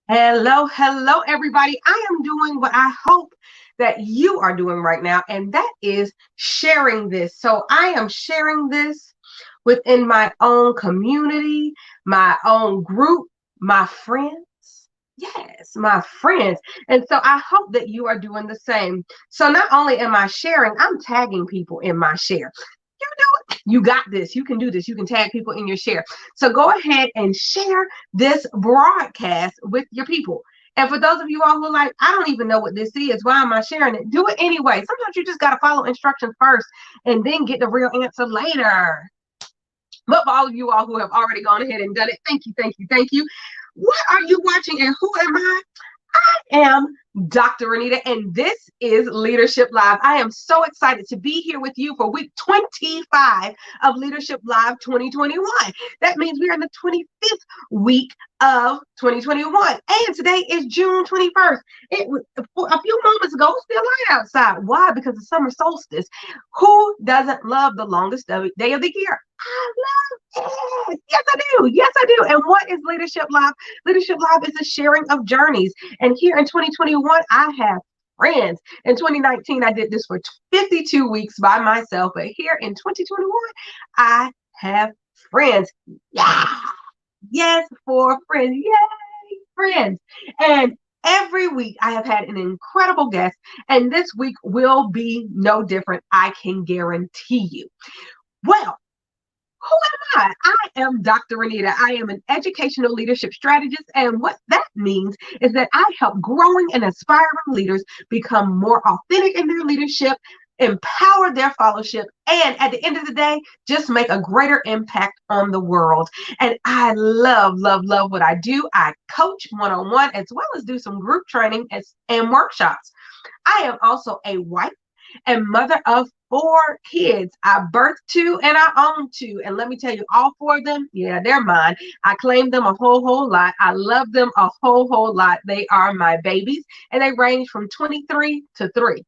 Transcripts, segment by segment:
Hello, everybody. I am doing what I hope that you are doing right now, and that is sharing this. So I am sharing this within my own community, my own group, my friends. Yes, my friends. And so I hope that you are doing the same. So not only am I sharing, I'm tagging people in my share. You do it. You got this. You can do this. You can tag people in your share. So go ahead and share this broadcast with your people. And for those of you all who are like, I don't even know what this is. Why am I sharing it? Do it anyway. Sometimes you just got to follow instructions first and then get the real answer later. But for all of you all who have already gone ahead and done it, thank you, thank you, thank you. What are you watching and who am I? I am Dr. Renita, and this is Leadership Live. I am so excited to be here with you for week 25 of Leadership Live 2021. That means we are in the 25th week of 2021, and today is June 21st. It was a few moments ago, it's still light outside. Why? Because the summer solstice. Who doesn't love the longest day of the year? I love it. Yes, I do. Yes, I do. And what is Leadership Live? Leadership Live is a sharing of journeys. And here in 2021, I have friends. In 2019, I did this for 52 weeks by myself. But here in 2021, I have friends. Yeah. Yes, for friends. Yay, friends. And every week I have had an incredible guest. And this week will be no different. I can guarantee you. Well, who am I? I am Dr. Renita. I am an educational leadership strategist. And what that means is that I help growing and aspiring leaders become more authentic in their leadership, empower their fellowship, and at the end of the day, just make a greater impact on the world. And I love what I do. I coach one-on-one as well as do some group training and workshops. I am also a wife and mother of 4 kids. I birthed 2 and I own 2. And let me tell you, all 4 of them, yeah, they're mine. I claim them a whole lot. I love them a whole lot. They are my babies, and they range from 23 to 3.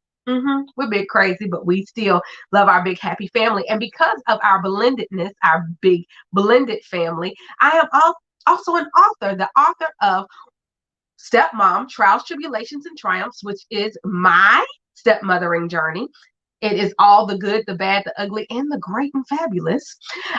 We're big crazy, but we still love our big happy family. And because of our blendedness, our big blended family, I am also an author, the author of Stepmom, Trials, Tribulations, and Triumphs, which is my stepmothering journey. It is all the good, the bad, the ugly, and the great and fabulous.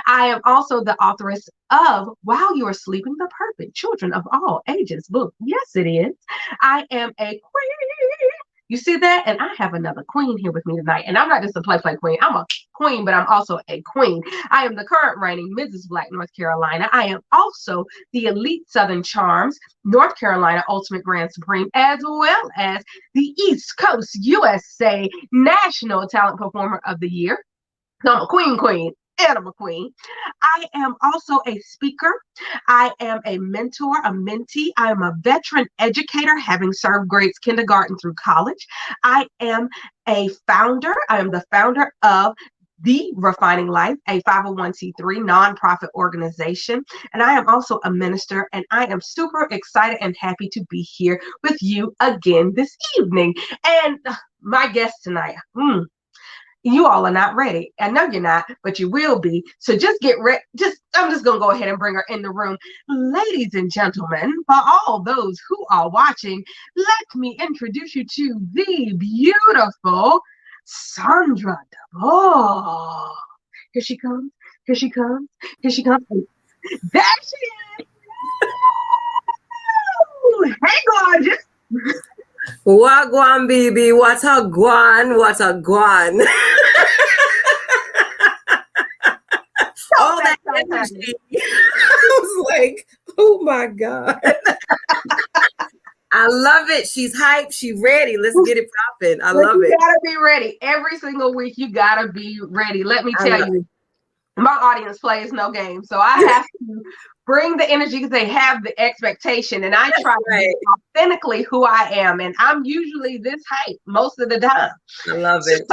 I am also the authoress of While You Are Sleeping, the Perfect Children of All Ages book. Yes, it is. I am a queen. You see that? And I have another queen here with me tonight. And I'm not just a play queen. I'm a queen, but I'm also a queen. I am the current reigning Mrs. Black, North Carolina. I am also the Elite Southern Charms, North Carolina Ultimate Grand Supreme, as well as the East Coast USA National Talent Performer of the Year. So I'm a queen, and I'm a queen. I am also a speaker. I am a mentor, a mentee. I am a veteran educator, having served grades kindergarten through college. I am a founder. I am the founder of The Refining Life, a 501c3 nonprofit organization. And I am also a minister, and I am super excited and happy to be here with you again this evening. And my guest tonight, you all are not ready. I know you're not, but you will be. So just get ready. I'm just going to go ahead and bring her in the room. Ladies and gentlemen, for all those who are watching, let me introduce you to the beautiful Sandra Dubose. Here she comes. Here she comes. Here she comes. There she is. Hey, gorgeous. Wagwan, baby. What a guan. What a guan. All that energy. I was like, oh my God. I love it. She's hyped. She's ready. Let's get it popping. I love it. You gotta be ready. Every single week, you gotta be ready. Let me tell you, my audience plays no game. So I have to bring the energy because they have the expectation. And I try to be authentically who I am. And I'm usually this hype most of the time. I love it.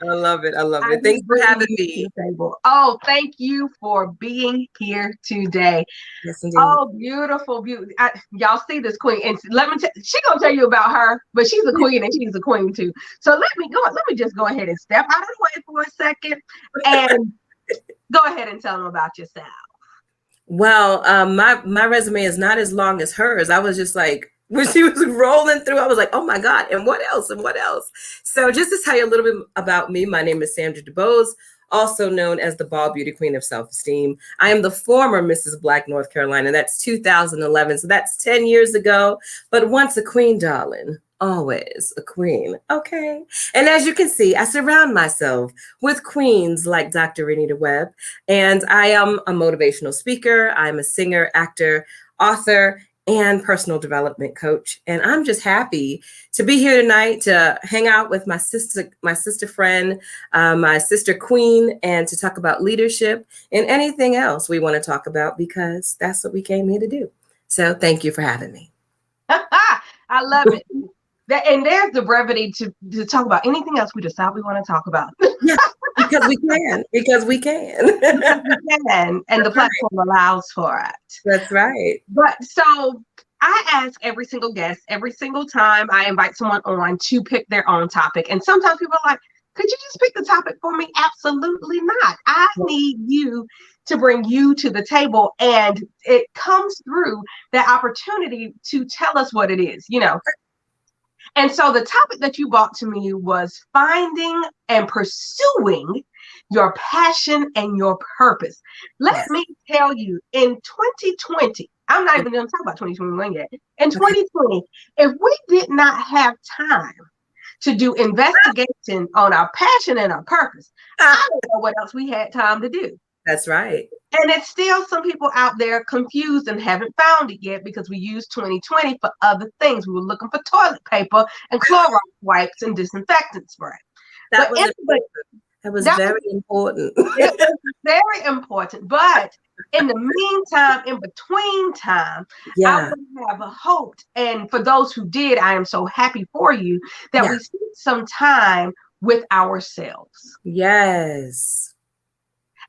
I love it. I love it. Thanks for having me. Oh, thank you for being here today. Yes, indeed. Oh, beautiful. Y'all see this queen. And let me she's going to tell you about her, but she's a queen and she's a queen too. So let me just go ahead and step out of the way for a second and go ahead and tell them about yourself. Well, my resume is not as long as hers. I was just like, when she was rolling through, I was like, oh my God, and what else? And what else? So just to tell you a little bit about me, my name is Sandra Dubose, also known as the Ball Beauty Queen of Self-Esteem. I am the former Mrs. Black North Carolina. That's 2011. So that's 10 years ago. But once a queen, darling, always a queen. Okay. And as you can see, I surround myself with queens like Dr. Renita Webb. And I am a motivational speaker. I'm a singer, actor, author, and personal development coach. And I'm just happy to be here tonight to hang out with my sister friend, my sister queen, and to talk about leadership and anything else we want to talk about, because that's what we came here to do. So thank you for having me. I love it. And there's the brevity to talk about anything else we decide we want to talk about. Yeah, because we can. Because we can. We can, and the platform allows for it. That's right. But so I ask every single guest, every single time I invite someone on, to pick their own topic. And sometimes people are like, could you just pick the topic for me? Absolutely not. I need you to bring you to the table, and it comes through that opportunity to tell us what it is, you know. And so the topic that you brought to me was finding and pursuing your passion and your purpose. Let me tell you, in 2020, I'm not even going to talk about 2021 yet. In 2020, if we did not have time to do investigation on our passion and our purpose, I don't know what else we had time to do. That's right. And it's still some people out there confused and haven't found it yet, because we used 2020 for other things. We were looking for toilet paper and Clorox wipes and disinfectant spray. That was very important. It was very important. But in the meantime, in between time, I would have hoped, and for those who did, I am so happy for you, that we spent some time with ourselves. Yes.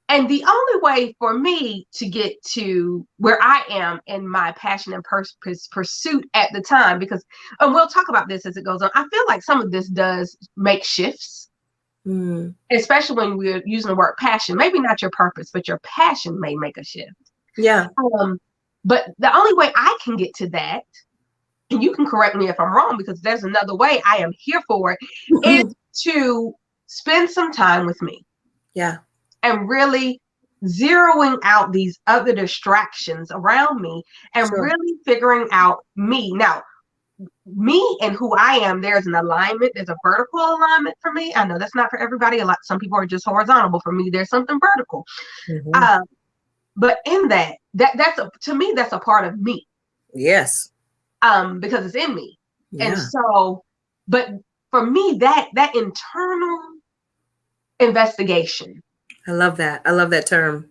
And the only way for me to get to where I am in my passion and pursuit at the time, because, and we'll talk about this as it goes on, I feel like some of this does make shifts, especially when we're using the word passion. Maybe not your purpose, but your passion may make a shift. Yeah. But the only way I can get to that, and you can correct me if I'm wrong, because there's another way, I am here for it, is to spend some time with me. Yeah. And really zeroing out these other distractions around me, and really figuring out me. Now, me and who I am, there's an alignment. There's a vertical alignment for me. I know that's not for everybody. Some people are just horizontal, but for me, there's something vertical. But in to me, that's a part of me. Yes. Because it's in me. Yeah. And so, but for me, that internal investigation. I love that. I love that term.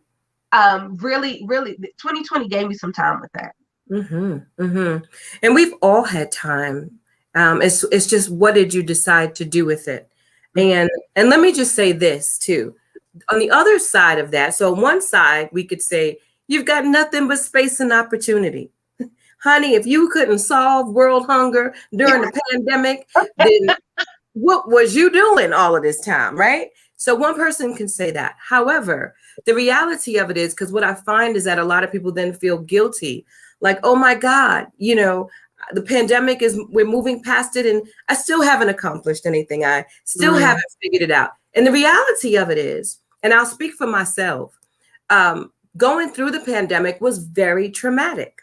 Really, 2020 gave me some time with that. And we've all had time. It's just, what did you decide to do with it? And let me just say this too. On the other side of that, so on one side, we could say, you've got nothing but space and opportunity. Honey, if you couldn't solve world hunger during the pandemic, then what was you doing all of this time, right? So one person can say that. However, the reality of it is, because what I find is that a lot of people then feel guilty, like, oh my God, you know, the pandemic we're moving past it, and I still haven't accomplished anything. I still haven't figured it out. And the reality of it is, and I'll speak for myself, going through the pandemic was very traumatic.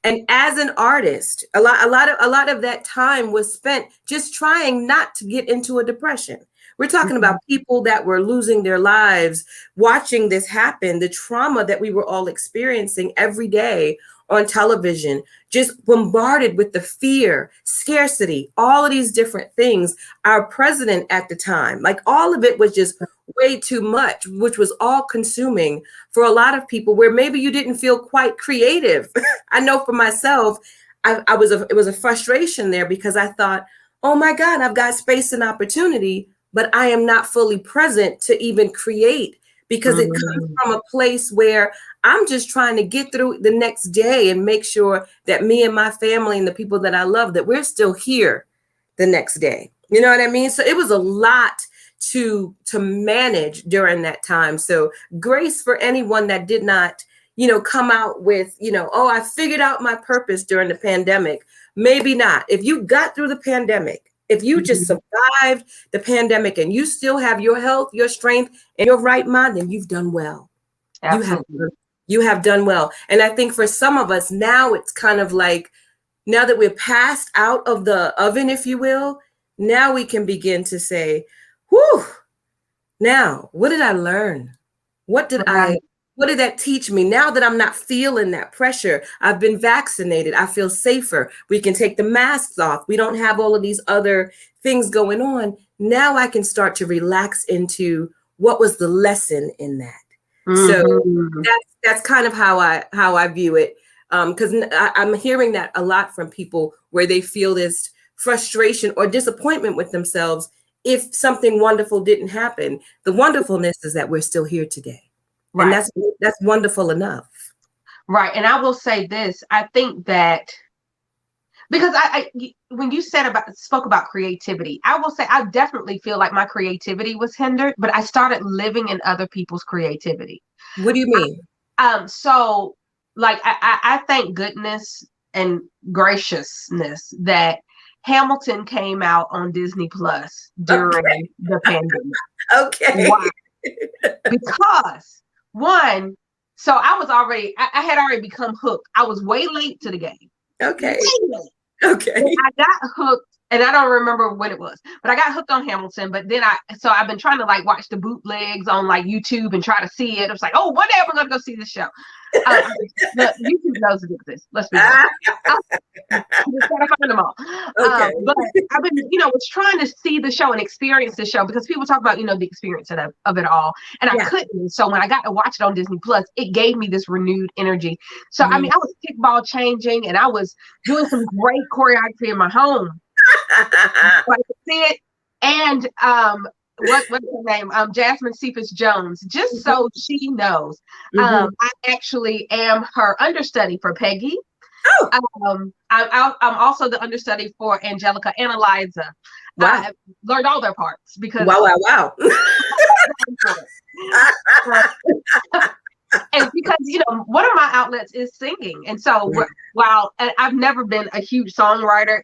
And as an artist, a lot of that time was spent just trying not to get into a depression. We're talking about people that were losing their lives, watching this happen, the trauma that we were all experiencing every day on television, just bombarded with the fear, scarcity, all of these different things. Our president at the time, like, all of it was just way too much, which was all consuming for a lot of people, where maybe you didn't feel quite creative. I know for myself, it was a frustration there, because I thought, oh my God, I've got space and opportunity, but I am not fully present to even create, because it comes from a place where I'm just trying to get through the next day and make sure that me and my family and the people that I love, that we're still here the next day. You know what I mean? So it was a lot to manage during that time. So grace for anyone that did not, come out with, oh, I figured out my purpose during the pandemic. Maybe not. If you got through the pandemic, if you just survived the pandemic and you still have your health, your strength, and your right mind, then you've done well. Absolutely. You have done well. And I think for some of us now, it's kind of like, now that we're passed out of the oven, if you will, now we can begin to say, whew, now, what did I learn? What did that teach me? Now that I'm not feeling that pressure, I've been vaccinated, I feel safer. We can take the masks off. We don't have all of these other things going on. Now I can start to relax into what was the lesson in that. So that's kind of how I view it. Because I'm hearing that a lot from people where they feel this frustration or disappointment with themselves if something wonderful didn't happen. The wonderfulness is that we're still here today. Right. And that's wonderful enough. Right. And I will say this, I think that because I when you spoke about creativity, I will say I definitely feel like my creativity was hindered, but I started living in other people's creativity. What do you mean? So like I thank goodness and graciousness that Hamilton came out on Disney Plus during the pandemic. Okay. Why? Because one, so I had already become hooked. I was way late to the game. Okay. Way late. Okay. And I got hooked, and I don't remember when it was, but I got hooked on Hamilton. But then I've been trying to like watch the bootlegs on like YouTube and try to see it. I was like, oh, one day we're gonna go see this show. YouTube knows it exists. Let's be honest. Just gotta find them all. Okay. But I've been, was trying to see the show and experience the show because people talk about, the experience of it all, and I couldn't. So when I got to watch it on Disney Plus, it gave me this renewed energy. So I mean, I was kickball changing, and I was doing some great choreography in my home. So I could see it, and what's her name? Jasmine Cephas Jones. Just so she knows, I actually am her understudy for Peggy. Oh. I'm also the understudy for Angelica and Eliza. Wow. I learned all their parts because wow. And because one of my outlets is singing, and so while I've never been a huge songwriter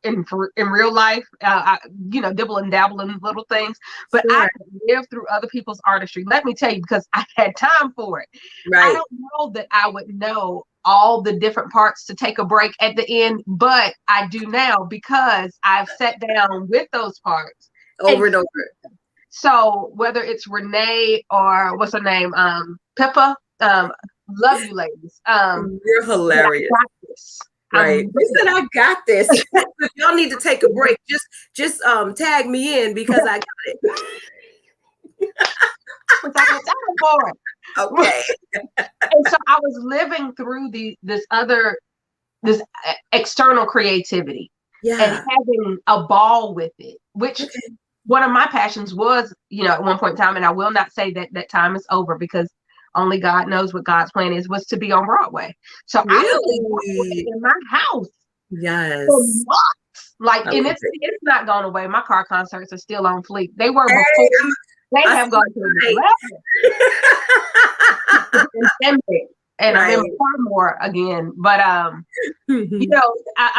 in real life, I dibble and dabble in little things, but I live through other people's artistry. Let me tell you, because I had time for it. Right. I don't know that I would know all the different parts to take a break at the end, but I do now because I've sat down with those parts over and over. So whether it's Renee or what's her name, Pippa, love you ladies. You're hilarious. I got this. Right. Listen, I got this. If y'all need to take a break, just tag me in because I got it. Okay. And so I was living through this external creativity and having a ball with it, which one of my passions was, at one point in time, and I will not say that time is over because only God knows what God's plan is, was to be on Broadway. So I was in my house. Yes. For months. Like, and it's not gone away. My car concerts are still on fleek. They were before. They have gone to and I'm in far more again. But I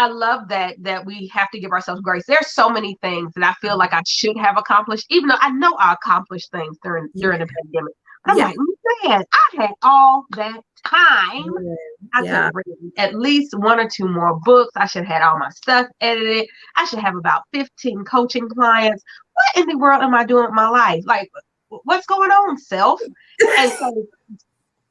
love that we have to give ourselves grace. There's so many things that I feel like I should have accomplished, even though I know I accomplished things during the pandemic. But I'm like, man, I had all that time. I could have written at least 1 or 2 more books. I should have had all my stuff edited. I should have about 15 coaching clients. What in the world am I doing with my life? Like, what's going on, self? And so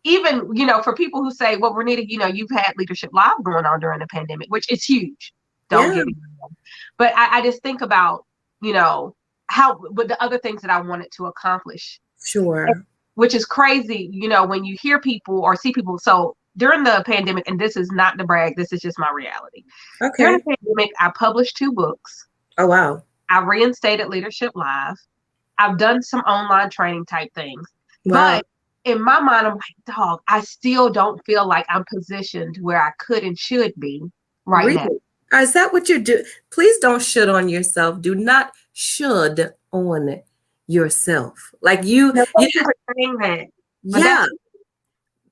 even, for people who say, well, Renita, you've had Leadership Live going on during the pandemic, which is huge. Don't get me wrong. But I just think about, but the other things that I wanted to accomplish. Sure. Which is crazy, when you hear people or see people. So during the pandemic, and this is not to brag, this is just my reality. Okay. During the pandemic, I published 2 books. Oh, wow. I reinstated Leadership Live. I've done some online training type things. Wow. But in my mind, I'm like, dog, I still don't feel like I'm positioned where I could and should be now. Is that what you're doing? Please don't should on yourself. Do not should on yourself. Like you. No, thank you for saying that.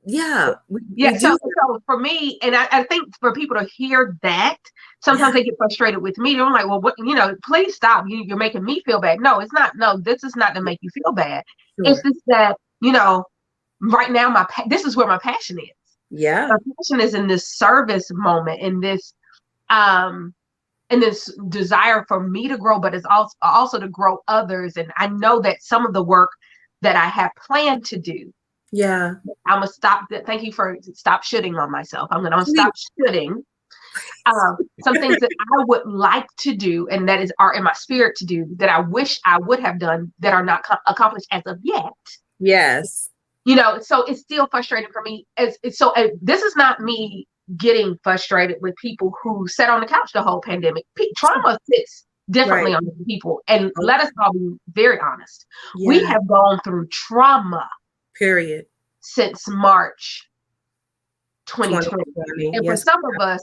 yeah, Yeah, we do. so for me, and I think for people to hear that, sometimes Yeah, they get frustrated with me. They're like, well, what, please stop. You're making me feel bad. No, it's not. No, this is not to make you feel bad. It's sure. just that, right now, this is where my passion is. Yeah, My passion is in this service moment, um, in this desire for me to grow, but it's also to grow others. And I know that some of the work that I have planned to do, yeah. I'm gonna stop. Thank you for stop shooting on myself. I'm gonna stop Please. shooting. Some things that I would like to do, and are in my spirit to do, that I wish I would have done, that are not accomplished as of yet. Yes. So it's still frustrating for me. This is not me getting frustrated with people who sat on the couch the whole pandemic. Trauma sits Right. differently on people, and Oh, let us all be very honest. We yeah. have gone through trauma Period. since March 2020. 2020. And for Yes. some of us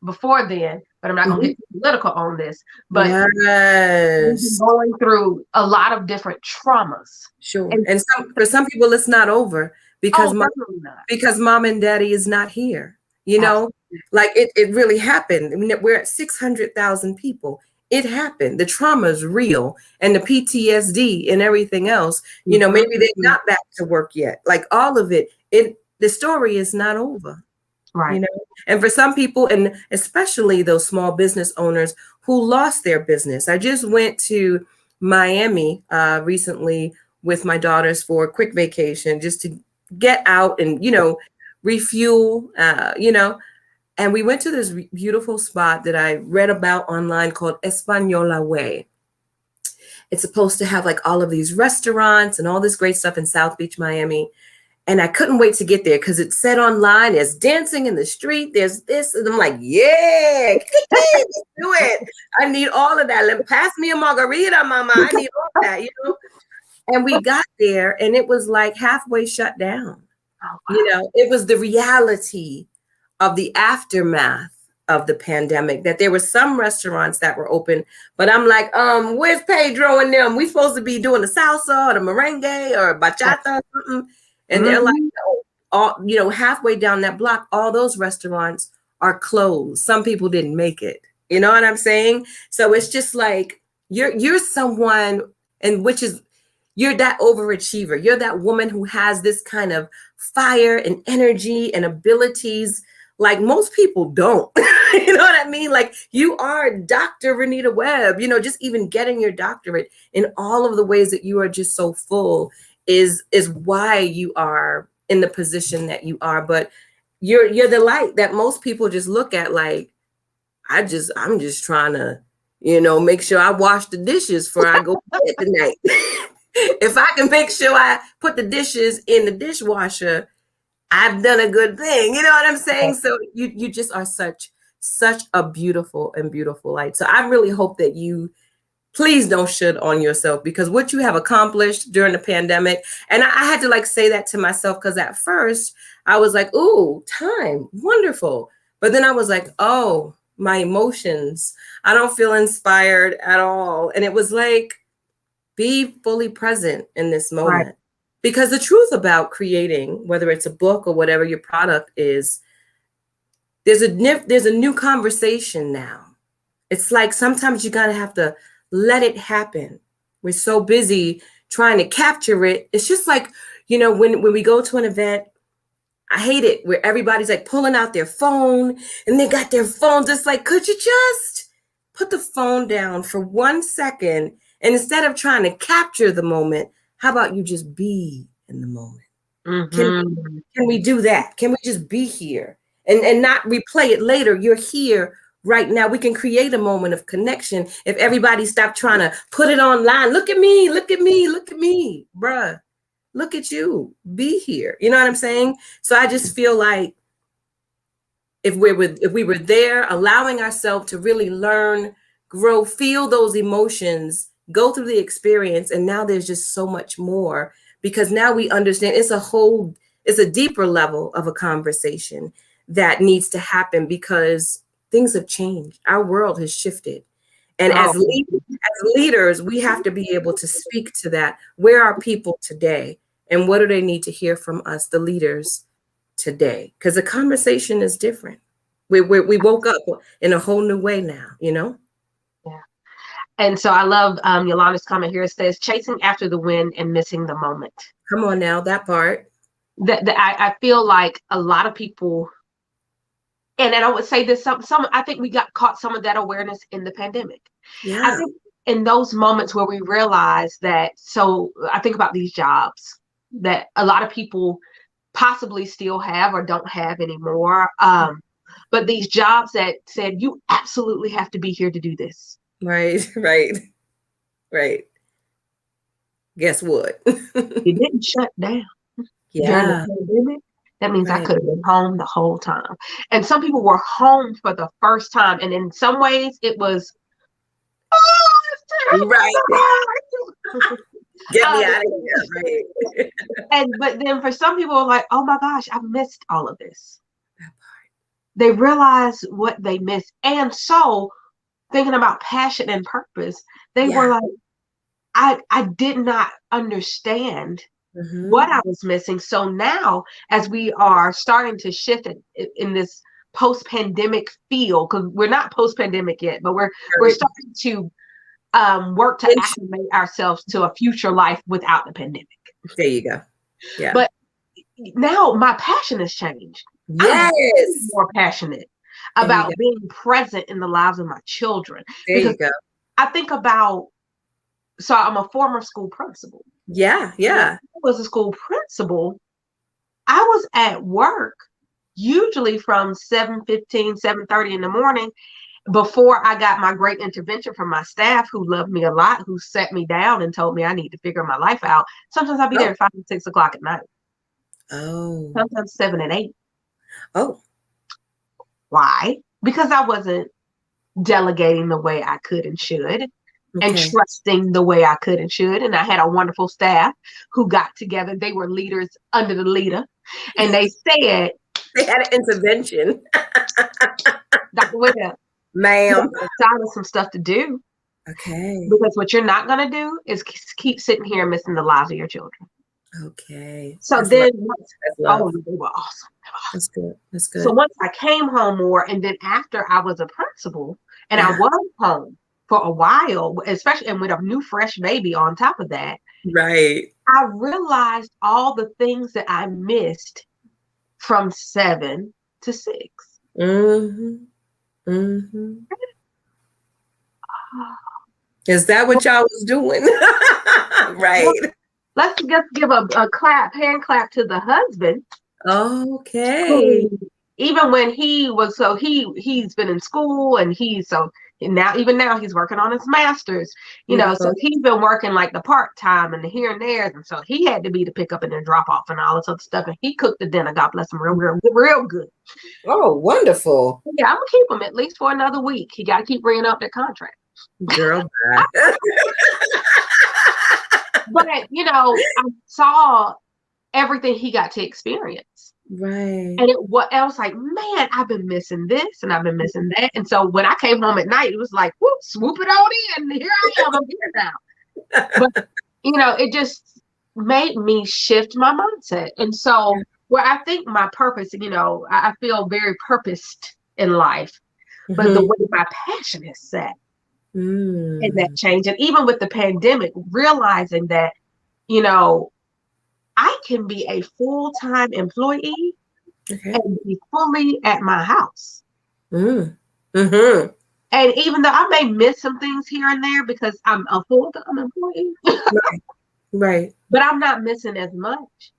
before then, but I'm not going to Mhm. get political on this, but we've been Yes. going through a lot of different traumas. Sure. And And for some people, it's not over because oh, definitely not. mom and daddy is not here. Absolutely. Like it really happened. I mean, we're at 600,000 people. It happened. The trauma is real, and the PTSD and everything else. Maybe they're Mm-hmm. not back to work yet. Like all of it. The story is not over. you Right. know and for some people, and especially those small business owners who lost their business. I just went to Miami recently with my daughters for a quick vacation, just to get out and refuel. And we went to this beautiful spot that I read about online called Española Way. It's supposed to have like all of these restaurants and all this great stuff in South Beach, Miami. And I couldn't wait to get there because it said online, there's dancing in the street, there's this. And I'm like, yeah, let's do it. I need all of that. Pass me a margarita, mama. I need all that. And we got there and it was like halfway shut down. Oh, wow. It was the reality of the aftermath of the pandemic, that there were some restaurants that were open, but I'm like, where's Pedro and them? We supposed to be doing the salsa or the merengue or bachata or something. And they're like, Mm-hmm. no, halfway down that block, all those restaurants are closed. Some people didn't make it. You know what I'm saying? So it's just like you're someone, and which is you're that overachiever. You're that woman who has this kind of fire and energy and abilities like most people don't. You know what I mean? Like you are Dr. Renita Webb, just even getting your doctorate in all of the ways that you are just so full is why you are in the position that you are. But you're the light that most people just look at like, I'm just trying to, make sure I wash the dishes before I go to bed tonight. If I can make sure I put the dishes in the dishwasher, I've done a good thing. You know what I'm saying? So you just are such a beautiful and beautiful light. So I really hope that you please don't shit on yourself, because what you have accomplished during the pandemic, and I had to like say that to myself, because at first I was like, ooh, time, wonderful. But then I was like, oh, my emotions, I don't feel inspired at all. And it was like, be fully present in this Right. moment. Because the truth about creating, whether it's a book or whatever your product is, there's a new conversation now. It's like sometimes you gotta have to let it happen. We're so busy trying to capture it. It's just like, when we go to an event, I hate it where everybody's like pulling out their phone and they got their phones. It's like, could you just put the phone down for 1 second? And instead of trying to capture the moment, how about you just be in the moment? Can Mm-hmm. can we do that? Can we just be here and not replay it later? You're here right now. We can create a moment of connection if everybody stopped trying to put it online. Look at me, look at me, look at me, bruh. Look at you. Be here. You know what I'm saying? So I just feel like if we were there, allowing ourselves to really learn, grow, feel those emotions, go through the experience, and now there's just so much more, because now we understand it's a deeper level of a conversation that needs to happen, because things have changed. Our world has shifted. And Oh, as leaders, we have to be able to speak to that. Where are people today? And what do they need to hear from us, the leaders? today? Because the conversation is different. We woke up in a whole new way now, you know? Yeah. And so I love Yolanda's comment here. It says, chasing after the wind and missing the moment. Come on now, that part. I feel like a lot of people, and I would say this, I think we got caught some of that awareness in the pandemic. I Yeah. think in those moments where we realize that, so I think about these jobs that a lot of people possibly still have or don't have anymore. But these jobs that said, you absolutely have to be here to do this. Right, right, right. Guess what? It didn't shut down during the Yeah, pandemic. That means I right, could have been home the whole time. And some people were home for the first time. And in some ways it was, oh, right. it's terrible. Get me out of here, right? But then for some people are like, oh my gosh, I've missed all of this. They realize what they missed. And so thinking about passion and purpose, they were like, I did not understand what I was missing. So now, as we are starting to shift in this post-pandemic field, because we're not post-pandemic yet, but we're starting to work to acclimate ourselves to a future life without the pandemic. There you go. Yeah. But now my passion has changed. Yes. I'm more passionate about being present in the lives of my children. There you go. I think about, so I'm a former school principal. Yeah, yeah. When I was a school principal, I was at work usually from 7:15, 7:30 in the morning before I got my great intervention from my staff who loved me a lot, who sat me down and told me I need to figure my life out. Sometimes I'd be there at 5 and 6 o'clock at night. Oh. Sometimes 7 and 8. Oh. Why? Because I wasn't delegating the way I could and should. And trusting the way I could and should. And I had a wonderful staff who got together. They were leaders under the leader. And they said, they had an intervention. Dr. Webb, ma'am, assign us some stuff to do. Okay. Because what you're not going to do is keep sitting here and missing the lives of your children. Okay. So that's then, love. they were awesome. That's good. That's good. So once I came home more, and then after I was a principal, and I was home for a while, especially, and with a new fresh baby on top of that. Right. I realized all the things that I missed from 7 to 6. Mm-hmm. Mm-hmm. Is that what y'all was doing? Right. Well, let's just give a hand clap to the husband. Okay. Even when he was, so he's been in school, and even now he's working on his master's, so he's been working like the part-time and the here and there. And so he had to be the pick up and then drop off and all this other stuff. And he cooked the dinner. God bless him. Real good. Oh, wonderful. Yeah, I'm going to keep him at least for another week. He got to keep bringing up their contract. Girl, But, I saw everything he got to experience. Right. And I was like, man, I've been missing this and I've been missing that. And so when I came home at night, it was like, whoop, swoop it on in. Here I am. I'm here now. But, it just made me shift my mindset. And so where I think my purpose, I feel very purposed in life, but the way my passion is set and that change. And even with the pandemic, realizing that, I can be a full-time employee and be fully at my house. And even though I may miss some things here and there because I'm a full-time employee, right. But I'm not missing as much.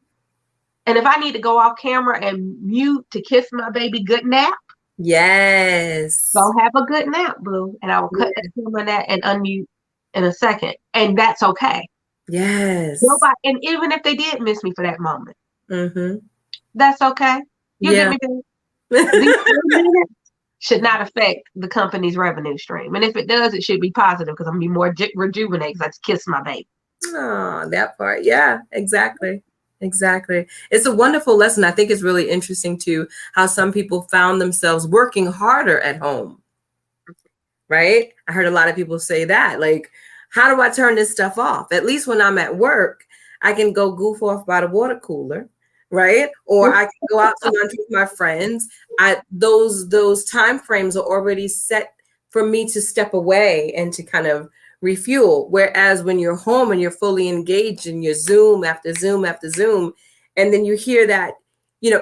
And if I need to go off camera and mute to kiss my baby good nap, yes, go have a good nap, boo, and I will cut that camera and unmute in a second, and that's okay. Yes. Nobody, and even if they did miss me for that moment, that's okay. You get me back. These 3 minutes should not affect the company's revenue stream. And if it does, it should be positive because I'm going to be more rejuvenated because I just kissed my baby. Oh, that part. Yeah, exactly. Exactly. It's a wonderful lesson. I think it's really interesting too, how some people found themselves working harder at home. Right? I heard a lot of people say that, like, how do I turn this stuff off? At least when I'm at work, I can go goof off by the water cooler, right? Or I can go out to lunch with my friends. Those time frames are already set for me to step away and to kind of refuel. Whereas when you're home and you're fully engaged in your Zoom after Zoom after Zoom, and then you hear that,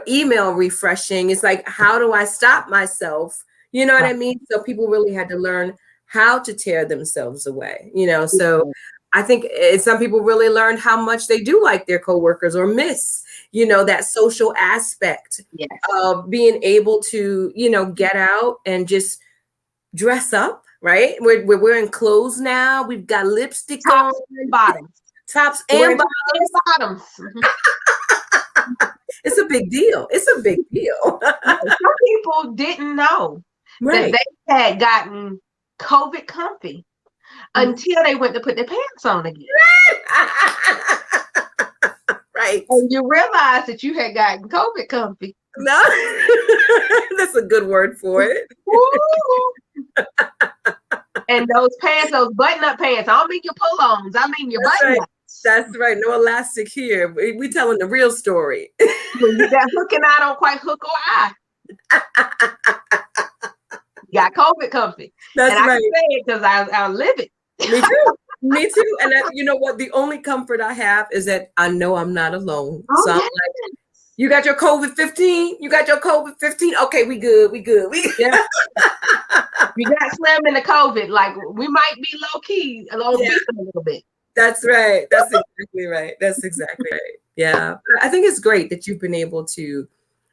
email refreshing, it's like, how do I stop myself? You know what I mean? So people really had to learn how to tear themselves away, so I think some people really learned how much they do like their coworkers or miss, that social aspect Yes. of being able to, get out and just dress up, right? We're wearing clothes now. We've got lipstick Tops on, and bottoms. tops Wearing and tops bottoms. and bottoms. It's a big deal. It's a big deal. Some people didn't know that Right. they had gotten COVID comfy until they went to put their pants on again. Right. And you realize that you had gotten COVID comfy. No, that's a good word for it. And those pants, those button-up pants, I don't mean your pull-ons, I mean your button-ups. That's right. No elastic here. We telling the real story. That hooking eye don't quite hook or eye. You got COVID comfy. That's and right. I can say it because I live it. Me too. Me too. And you know what? The only comfort I have is that I know I'm not alone. So I'm like, you got your COVID-15? You got your COVID-15? Okay, we good. Yeah. You got slammed in the COVID. Like, we might be low key, a little bit. That's right. That's exactly right. That's exactly right. Yeah. I think it's great that you've been able to,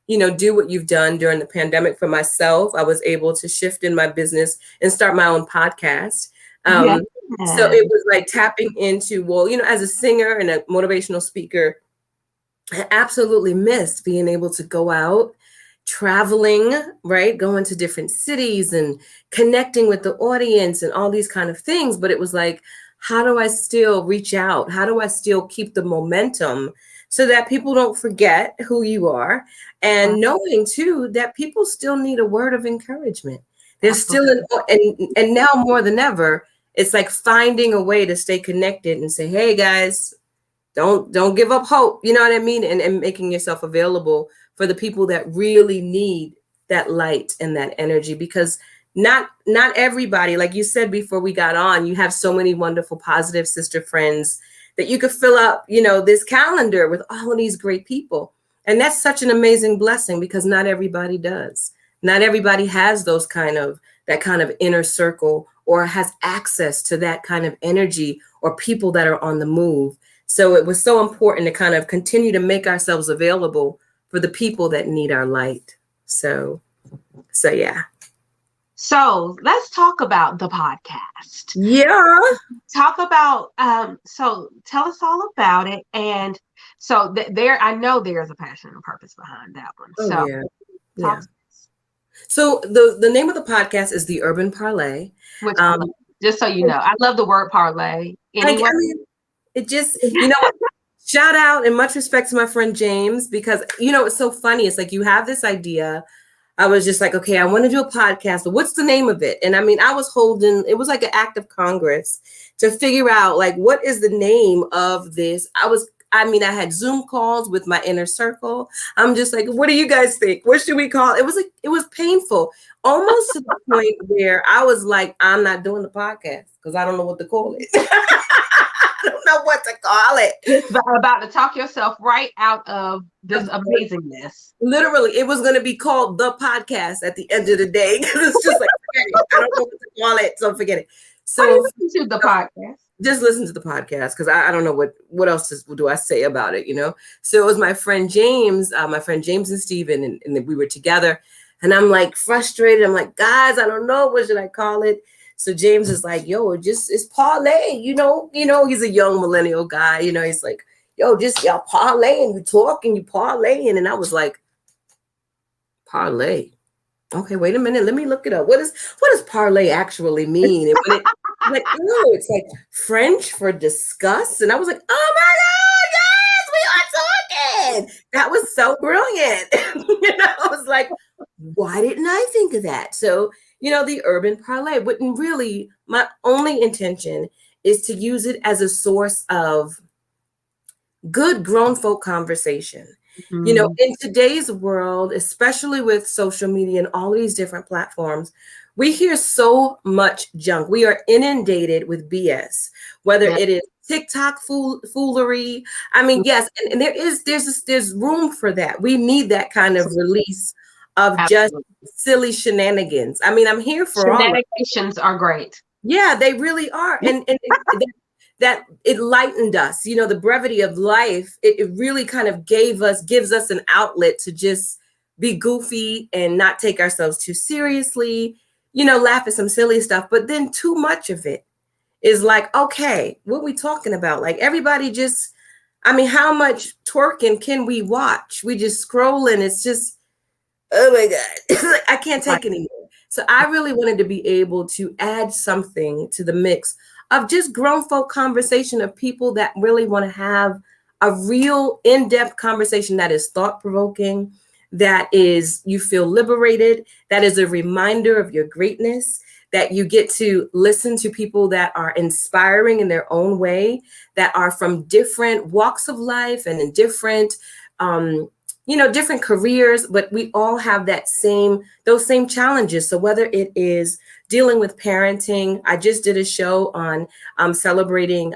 do what you've done during the pandemic. For myself, I was able to shift in my business and start my own podcast. So it was like tapping into, well, as a singer and a motivational speaker, I absolutely missed being able to go out, traveling, right? Going to different cities and connecting with the audience and all these kind of things. But it was like, how do I still reach out? How do I still keep the momentum so that people don't forget who you are? And knowing too, that people still need a word of encouragement. There's still and now more than ever, it's like finding a way to stay connected and say, hey guys, don't give up hope. You know what I mean? And making yourself available for the people that really need that light and that energy, because not everybody, like you said before we got on, you have so many wonderful, positive sister friends that you could fill up, this calendar with all of these great people. And that's such an amazing blessing, because not everybody does. Not everybody has that kind of inner circle, or has access to that kind of energy, or people that are on the move. So it was so important to kind of continue to make ourselves available for the people that need our light. So yeah. So let's talk about the podcast. Yeah. Talk about, so tell us all about it. And so I know there's a passion and purpose behind that one. Oh, so yeah. So the name of the podcast is The Urban Parlay. Which, just so you know, I love the word parlay. Anyway. I mean, it just, shout out and much respect to my friend James, because, it's so funny. It's like, you have this idea. I was just like, okay, I want to do a podcast, but what's the name of it? And I mean, it was like an act of Congress to figure out, like, what is the name of this? I had Zoom calls with my inner circle. I'm just like, what do you guys think? What should we call it? It was painful, almost to the point where I was like, I'm not doing the podcast because I don't know what to call it. I don't know what to call it. It's about to talk yourself right out of this amazingness. Literally, it was going to be called The Podcast at the end of the day, because it's just like, forget it. I don't know what to call it, so forget it. So listen to the podcast. Just listen to the podcast, because I don't know what else do I say about it, So it was my friend James and Steven, and we were together, and I'm like frustrated. I'm like, guys, I don't know, what should I call it? So James is like, yo, it's parlay, he's a young millennial guy, he's like, yo, just y'all parlaying, you talking, you parlaying. And I was like, parlay. Okay, wait a minute, let me look it up. What does parlay actually mean? And when it's like French for discuss. And I was like, oh my God, yes, we are talking. That was so brilliant. I was like, why didn't I think of that? So, the Urban Parlay wouldn't really, my only intention is to use it as a source of good grown folk conversation. You know, Mhm. in today's world, especially with social media and all these different platforms, we hear so much junk. We are inundated with BS, whether Yeah, it is TikTok foolery. I mean, yes, and there's room for that. We need that kind of release of just absolutely. silly shenanigans. I mean, I'm here for all of it. Shenanigans are great. Yeah, they really are. And that it lightened us, you know, the brevity of life, it really kind of gives us an outlet to just be goofy and not take ourselves too seriously, you know, laugh at some silly stuff. But then too much of it is like, okay, what we talking about? Like everybody just, I mean, how much twerking can we watch? We just scrolling. It's just, oh my God, I can't Right. take anymore. So I really wanted to be able to add something to the mix of just grown folk conversation of people that really want to have a real in-depth conversation that is thought-provoking, that is you feel liberated, that is a reminder of your greatness, that you get to listen to people that are inspiring in their own way, that are from different walks of life and in different um, you know, different careers, but we all have those same challenges. So whether it is dealing with parenting, I just did a show on celebrating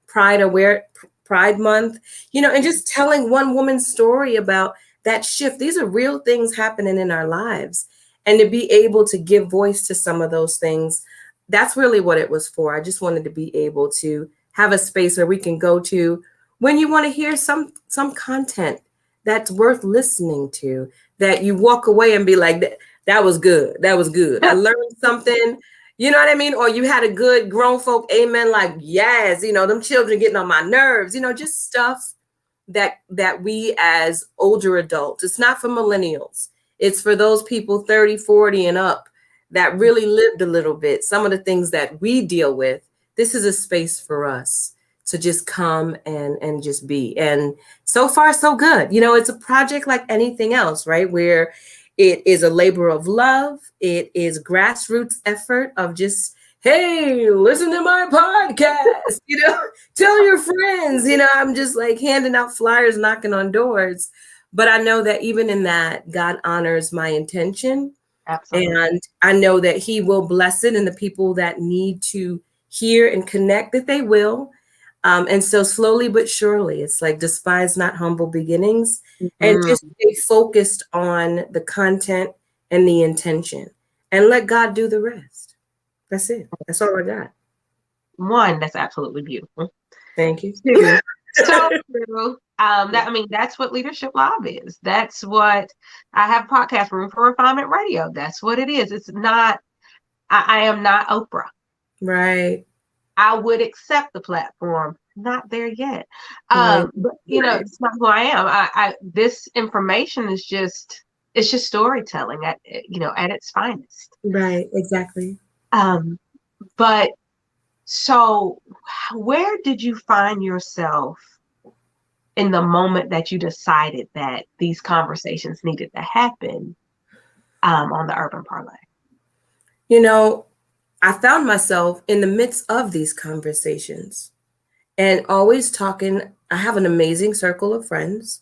Pride Month, you know, and just telling one woman's story about that shift. These are real things happening in our lives, and to be able to give voice to some of those things, that's really what it was for. I just wanted to be able to have a space where we can go to when you want to hear some content that's worth listening to, that you walk away and be like, that was good. That was good. I learned something. You know what I mean? Or you had a good grown folk amen, like, yes, you know, them children getting on my nerves, you know, just stuff that we as older adults, it's not for millennials. It's for those people 30, 40 and up that really lived a little bit. Some of the things that we deal with, this is a space for us to just come and just be. And so far so good. You know, it's a project like anything else, right? Where it is a labor of love. It is grassroots effort of just, hey, listen to my podcast, you know, tell your friends, you know, I'm just like handing out flyers, knocking on doors. But I know that even in that, God honors my intention. Absolutely. And I know that He will bless it, and the people that need to hear and connect, that they will. And so slowly but surely, it's like despise not humble beginnings, and just Mhm. stay focused on the content and the intention and let God do the rest. That's it. That's all I got. One, that's absolutely beautiful. Thank you. Two, so true. That I mean, that's what Leadership Live is. That's what I have podcast room for refinement radio. That's what it is. It's not. I am not Oprah. Right. I would accept the platform. Not there yet. Right. But you know, Right. it's not who I am. I this information is just it's just storytelling at you know at its finest. Right. Exactly. Um, but so where did you find yourself in the moment that you decided that these conversations needed to happen on the Urban Parlay? You know, I found myself in the midst of these conversations and always talking. I have an amazing circle of friends,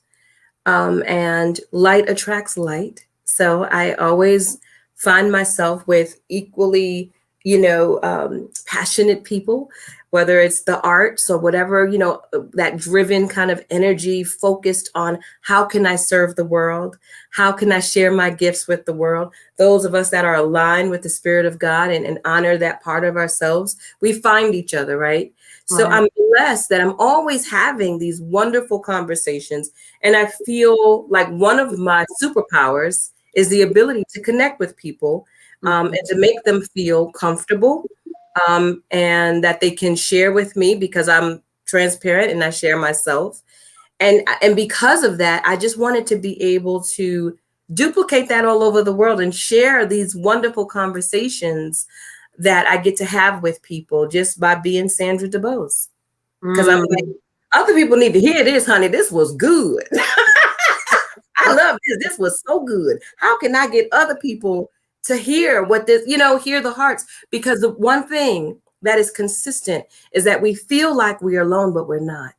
and light attracts light. So I always find myself with equally, you know, passionate people, whether it's the arts or whatever, you know, that driven kind of energy focused on how can I serve the world? How can I share my gifts with the world? Those of us that are aligned with the Spirit of God and honor that part of ourselves, we find each other, right? So Right. I'm blessed that I'm always having these wonderful conversations. And I feel like one of my superpowers is the ability to connect with people, Mhm. and to make them feel comfortable, and that they can share with me because I'm transparent and I share myself. And because of that, I just wanted to be able to duplicate that all over the world and share these wonderful conversations that I get to have with people just by being Sandra Dubose. Because I'm like, Mm. other people need to hear this, honey. This was good. I love this. This was so good. How can I get other people to hear what this, you know, hear the hearts? Because the one thing that is consistent is that we feel like we are alone, but we're not.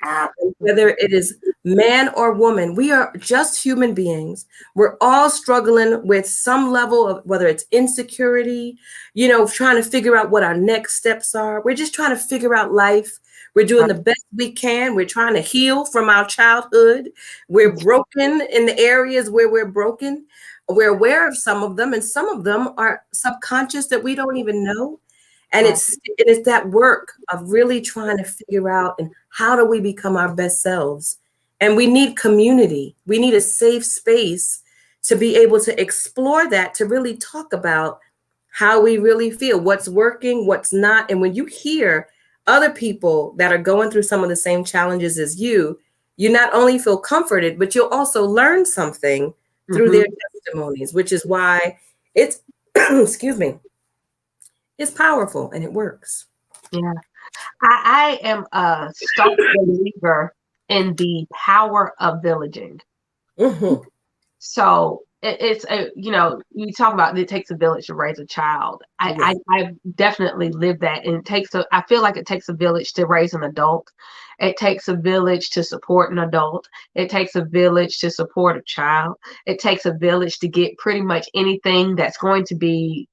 Ah, Whether it is man or woman, we are just human beings. We're all struggling with some level of whether it's insecurity, trying to figure out what our next steps are. We're just trying to figure out life. We're doing the best we can. We're trying to heal from our childhood. We're broken in the areas where we're broken. We're aware of some of them, and some of them are subconscious that we don't even know. And it's that work of really trying to figure out and how do we become our best selves. And we need community. We need a safe space to be able to explore that, to really talk about how we really feel, what's working, what's not. And when you hear other people that are going through some of the same challenges as you not only feel comforted, but you'll also learn something through their testimonies, which is why it's, excuse me, it's powerful and it works. Yeah. I am a stark believer in the power of villaging. So it's you talk about it takes a village to raise a child. I definitely live that, and I feel like it takes a village to raise an adult. It takes a village to support an adult. It takes a village to support a child. It takes a village to get pretty much anything that's going to be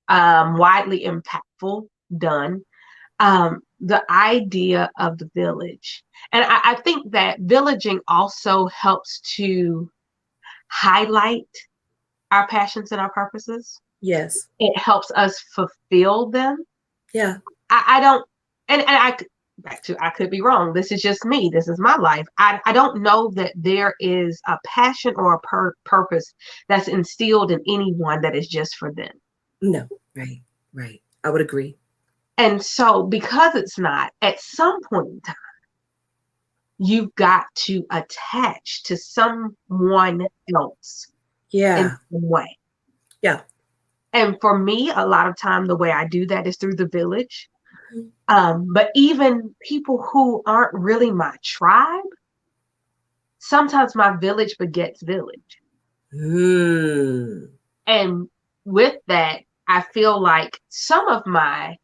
widely impactful done. The idea of the village. And I think that villaging also helps to highlight our passions and our purposes. Yes. It helps us fulfill them. Yeah. I don't, and I could be wrong. This is just me. This is my life. I don't know that there is a passion or a purpose that's instilled in anyone that is just for them. No. Right. I would agree. And so because it's not, at some point in time, you've got to attach to someone else in some way. Yeah. And for me, a lot of time, the way I do that is through the village. But even people who aren't really my tribe, sometimes my village begets village. And with that, I feel like some of my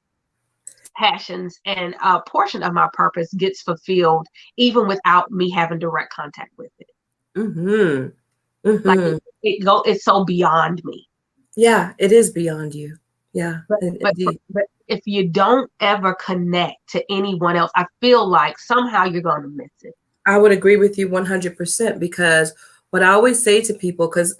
passions and a portion of my purpose gets fulfilled even without me having direct contact with it. Like it's so beyond me. Yeah, it is beyond you. Yeah. But if you don't ever connect to anyone else, I feel like somehow you're going to miss it. I would agree with you 100%, because what I always say to people, because,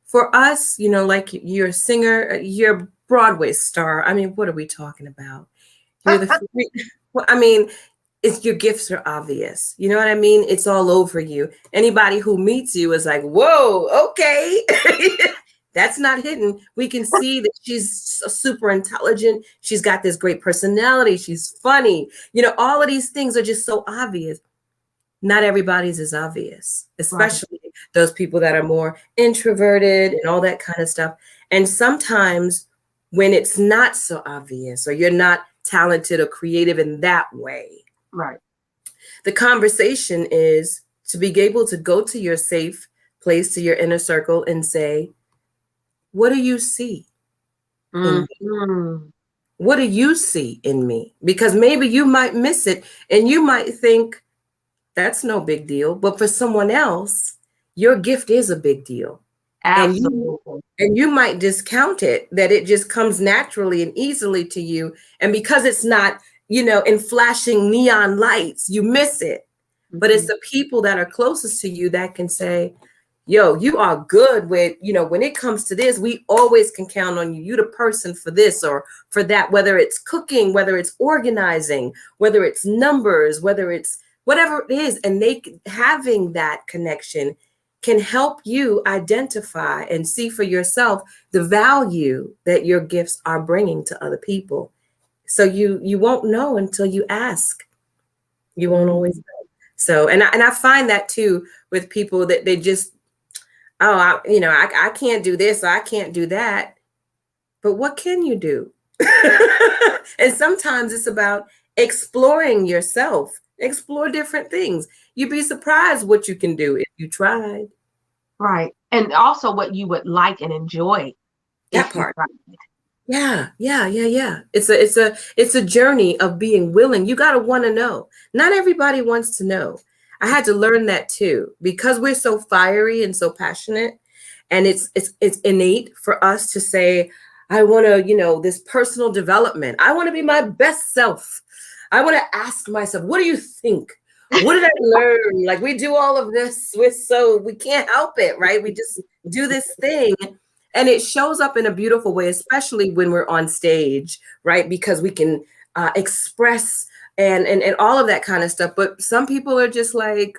for us, like you're a singer, you're a Broadway star. I mean, what are we talking about? You're well, I mean, your gifts are obvious. You know what I mean? It's all over you. Anybody who meets you is like, whoa, okay. That's not hidden. We can see that she's super intelligent. She's got this great personality. She's funny. All of these things are just so obvious. Not everybody's as obvious, especially those people that are more introverted and all that kind of stuff. And sometimes when it's not so obvious, or you're not talented or creative in that way, the conversation is to be able to go to your safe place, to your inner circle, and say, what do you see in me? What do you see in me? Because maybe you might miss it and you might think that's no big deal, but for someone else, your gift is a big deal. Absolutely. And you might discount it, that it just comes naturally and easily to you. And because it's not, in flashing neon lights, you miss it. But it's the people that are closest to you that can say, yo, you are good with, when it comes to this, we always can count on you. You're the person for this or for that, whether it's cooking, whether it's organizing, whether it's numbers, whether it's whatever it is. And having that connection can help you identify and see for yourself the value that your gifts are bringing to other people. So you won't know until you ask. You won't always know. So, and I find that too with people that they just, I can't do this, or I can't do that. But what can you do? And sometimes it's about exploring yourself. Explore different things. You'd be surprised what you can do if you tried. Right. And also what you would like and enjoy. That part. Yeah. It's a journey of being willing. You got to want to know. Not everybody wants to know. I had to learn that too, because we're so fiery and so passionate, and it's innate for us to say, I want to, this personal development. I want to be my best self. I want to ask myself, what do you think? What did I learn? Like, we do all of this. We can't help it, right? We just do this thing, and it shows up in a beautiful way, especially when we're on stage, right? Because we can express and all of that kind of stuff. But some people are just like,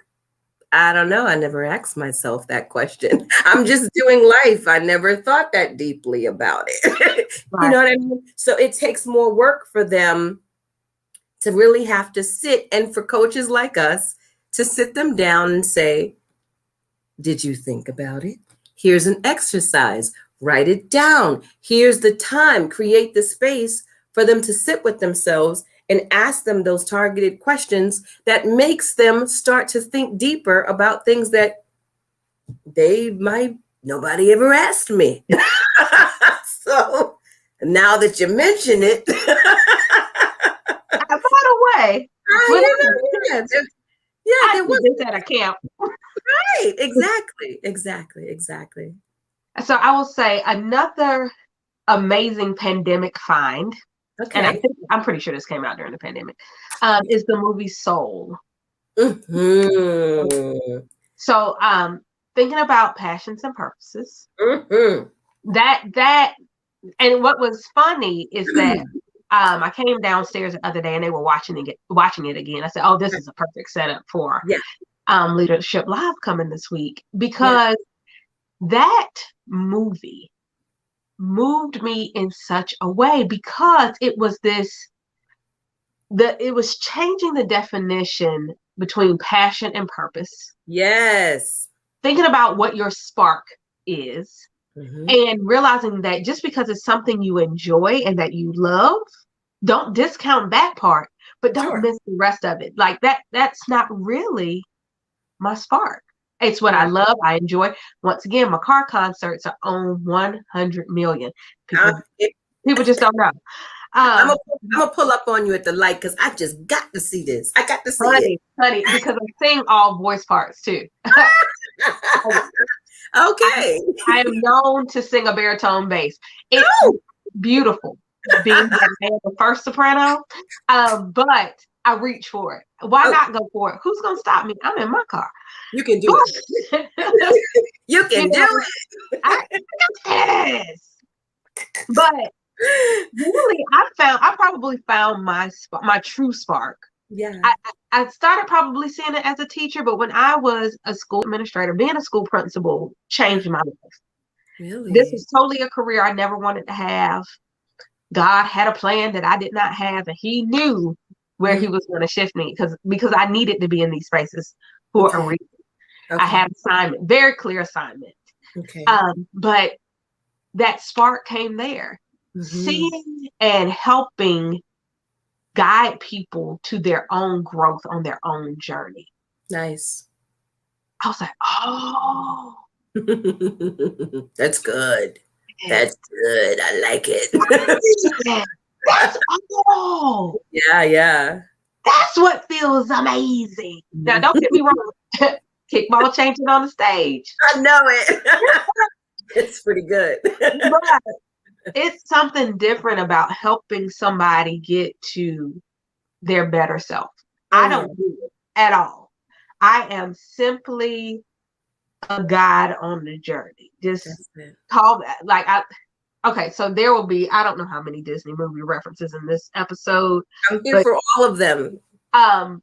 I don't know. I never asked myself that question. I'm just doing life. I never thought that deeply about it. You know what I mean? So it takes more work for them to really have to sit, and for coaches like us to sit them down and say, did you think about it? Here's an exercise. Write it down. Here's the time. Create the space for them to sit with themselves and ask them those targeted questions that makes them start to think deeper about things that nobody ever asked me. So now that you mention it, by the way, I did that at camp. Right, exactly. So I will say another amazing pandemic find. Okay. And I'm pretty sure this came out during the pandemic, is the movie Soul. Mm-hmm. So thinking about passions and purposes, mm-hmm. that and what was funny is that I came downstairs the other day and they were watching it again. I said, oh, this is a perfect setup for Leadership Live coming this week, because that movie moved me in such a way, because it was it was changing the definition between passion and purpose. Yes. Thinking about what your spark is, and realizing that just because it's something you enjoy and that you love, don't discount that part, but don't miss the rest of it. Like that's not really my spark. It's what I love, I enjoy. Once again, my car concerts are on 100 million. People just don't know. I'm gonna pull up on you at the light, because I just got to see this. I got to see it. Honey, because I sing all voice parts too. Okay. I am known to sing a baritone bass. It's beautiful being the first soprano, but I reach for it. Why not go for it? Who's gonna stop me? I'm in my car. You can do it. You can do it. I got this. But really, I probably found my true spark. Yeah. I started probably seeing it as a teacher, but when I was a school administrator, being a school principal changed my life. Really? This is totally a career I never wanted to have. God had a plan that I did not have, and He knew where He was going to shift me, because I needed to be in these spaces for a reason. Okay. I had assignment, very clear assignment. Okay. But that spark came there. Seeing and helping guide people to their own growth on their own journey. Nice. I was like, oh. That's good. That's good. I like it. That's all. Yeah. That's what feels amazing. Now, don't get me wrong. Kickball changing on the stage. I know it. It's pretty good. But it's something different about helping somebody get to their better self. I don't do it at all. I am simply a guide on the journey. Just call that. Okay, so there will be, I don't know how many Disney movie references in this episode. I'm here for all of them. I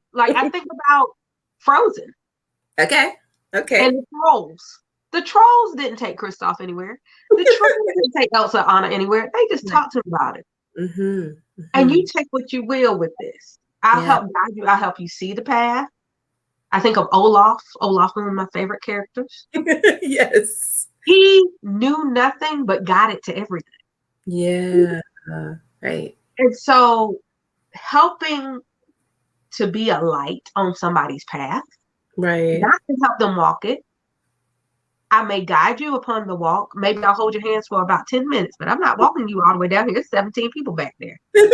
think about Frozen. Okay. And the Trolls. The Trolls didn't take Kristoff anywhere. The Trolls didn't take Elsa Anna anywhere. They just talked to him about it. And you take what you will with this. I'll help guide you. I'll help you see the path. I think of Olaf. Olaf, one of my favorite characters. Yes. He knew nothing but got it to everything. Yeah. Right. And so helping to be a light on somebody's path. Right. Not to help them walk it. I may guide you upon the walk. Maybe I'll hold your hands for about 10 minutes, but I'm not walking you all the way down here. There's 17 people back there. 1,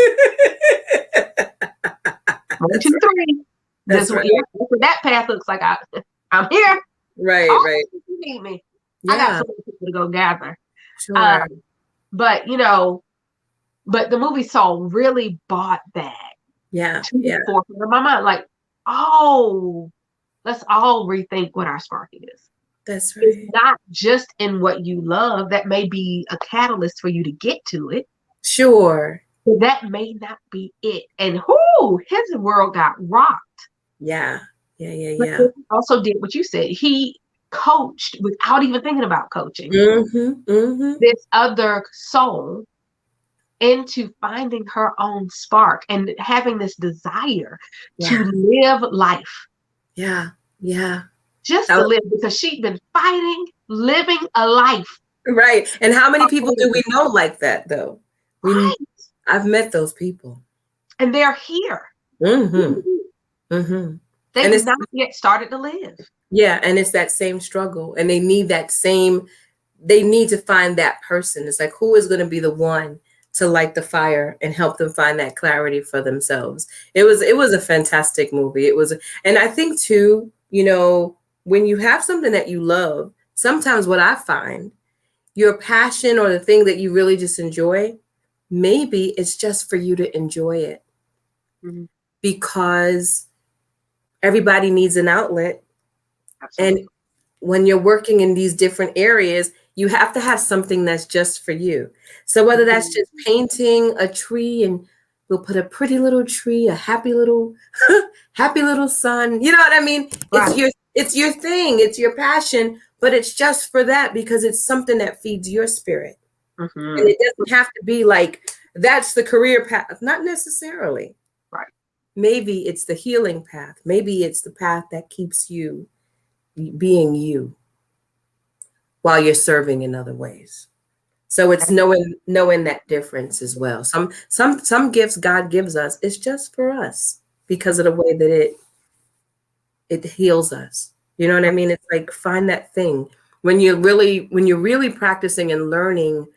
2, 3. This That's way, right. yeah, that's what that path looks like. I'm here. Right, Oh, right. you need me. I got Yeah, so many people to go gather. sure. Um, but but the movie Soul really bought that Yeah, to the yeah. forefront of my mind. Like, oh, let's all rethink what our spark is. That's It's right. not just in what you love. That may be a catalyst for you to get to it. Sure. But that may not be it. And whoo, his world got rocked. Yeah. Yeah, yeah, But yeah. he also did what you said. He coached without even thinking about coaching Mm-hmm. Mm-hmm. this other soul into finding her own spark and having this desire to Yeah. live life, Yeah. Yeah. just to How- live, because she'd been fighting, living a life. right. And how many people do we know like that though? We Right. I've met those people. And they're here. Mm-hmm. Mm-hmm. And They've it's not yet started to live. yeah, and it's that same struggle. And they need that same, they need to find that person. It's like, who is going to be the one to light the fire and help them find that clarity for themselves? It was a fantastic movie. It was, and I think too, when you have something that you love, sometimes what I find, your passion or the thing that you really just enjoy, maybe it's just for you to enjoy it Mm-hmm. because everybody needs an outlet. And Absolutely. when you're working in these different areas, you have to have something that's just for you. So whether that's just painting a tree and we'll put a pretty little tree, a happy little happy little sun, you know what I mean? Right. It's your thing, it's your passion, but it's just for that because it's something that feeds your spirit. And Mm-hmm. it doesn't have to be like that's the career path, not necessarily. Right. Maybe it's the healing path. Maybe it's the path that keeps you being you while you're serving in other ways. So it's knowing that difference as well. Some gifts God gives us, it's just for us because of the way that it heals us. You know what I mean? It's like find that thing when you're really practicing and learning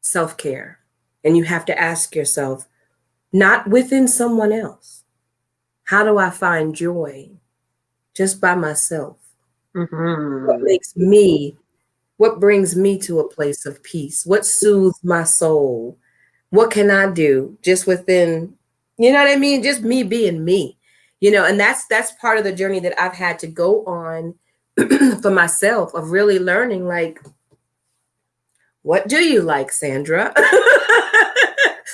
self-care, and you have to ask yourself, not within someone else, how do I find joy just by myself? What Mm-hmm. makes me, what brings me to a place of peace? What soothes my soul? What can I do just within, you know what I mean? Just me being me, and that's part of the journey that I've had to go on for myself of really learning, like, what do you like, Sandra?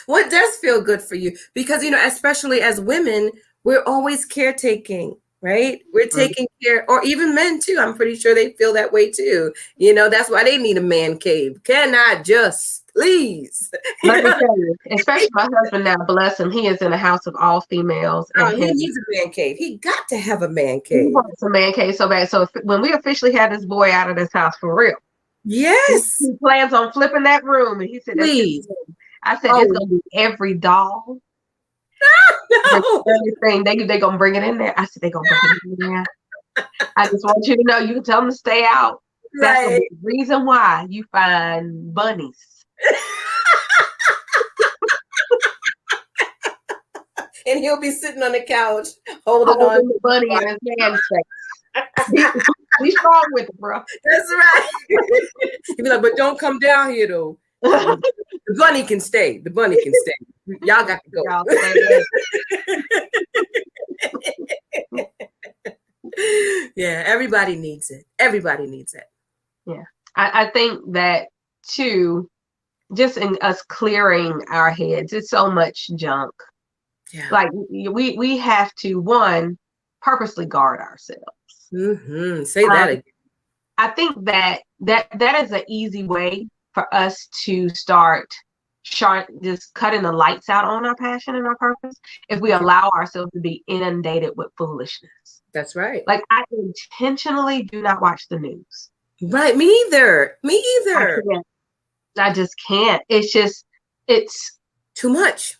What does feel good for you? Because, especially as women, we're always caretaking, right? We're taking care, or even men too. I'm pretty sure they feel that way too. That's why they need a man cave. Can I just please? Let me tell you, especially my husband now, bless him, he is in a house of all females, and Oh, he needs a man cave. He got to have a man he cave. wants a man cave so bad. So when we officially had this boy out of this house for real, Yes, he plans on flipping that room, and he said, "That's his please. room." I said, "It's Oh gonna be every doll, no. everything. They gonna bring it in there." I said, "They gonna bring it in there." I just want you to know, you can tell them to stay out. That's gonna Right. be the reason why you find bunnies. And he'll be sitting on the couch holding on. Holding the bunny in his hand space. Be strong with it, bro. That's right. He'd be like, but don't come down here though. The bunny can stay. The bunny can stay. Y'all got to go. Y'all stay Yeah, everybody needs it. Everybody needs it. Yeah. I think that too, just in us clearing our heads, it's so much junk. Yeah. Like we have to, one, purposely guard ourselves. Mm-hmm. Say that again. I think that is an easy way for us to start just cutting the lights out on our passion and our purpose if we allow ourselves to be inundated with foolishness. That's right. Like, I intentionally do not watch the news. Right. Me either. Me either. I just can't. It's too much.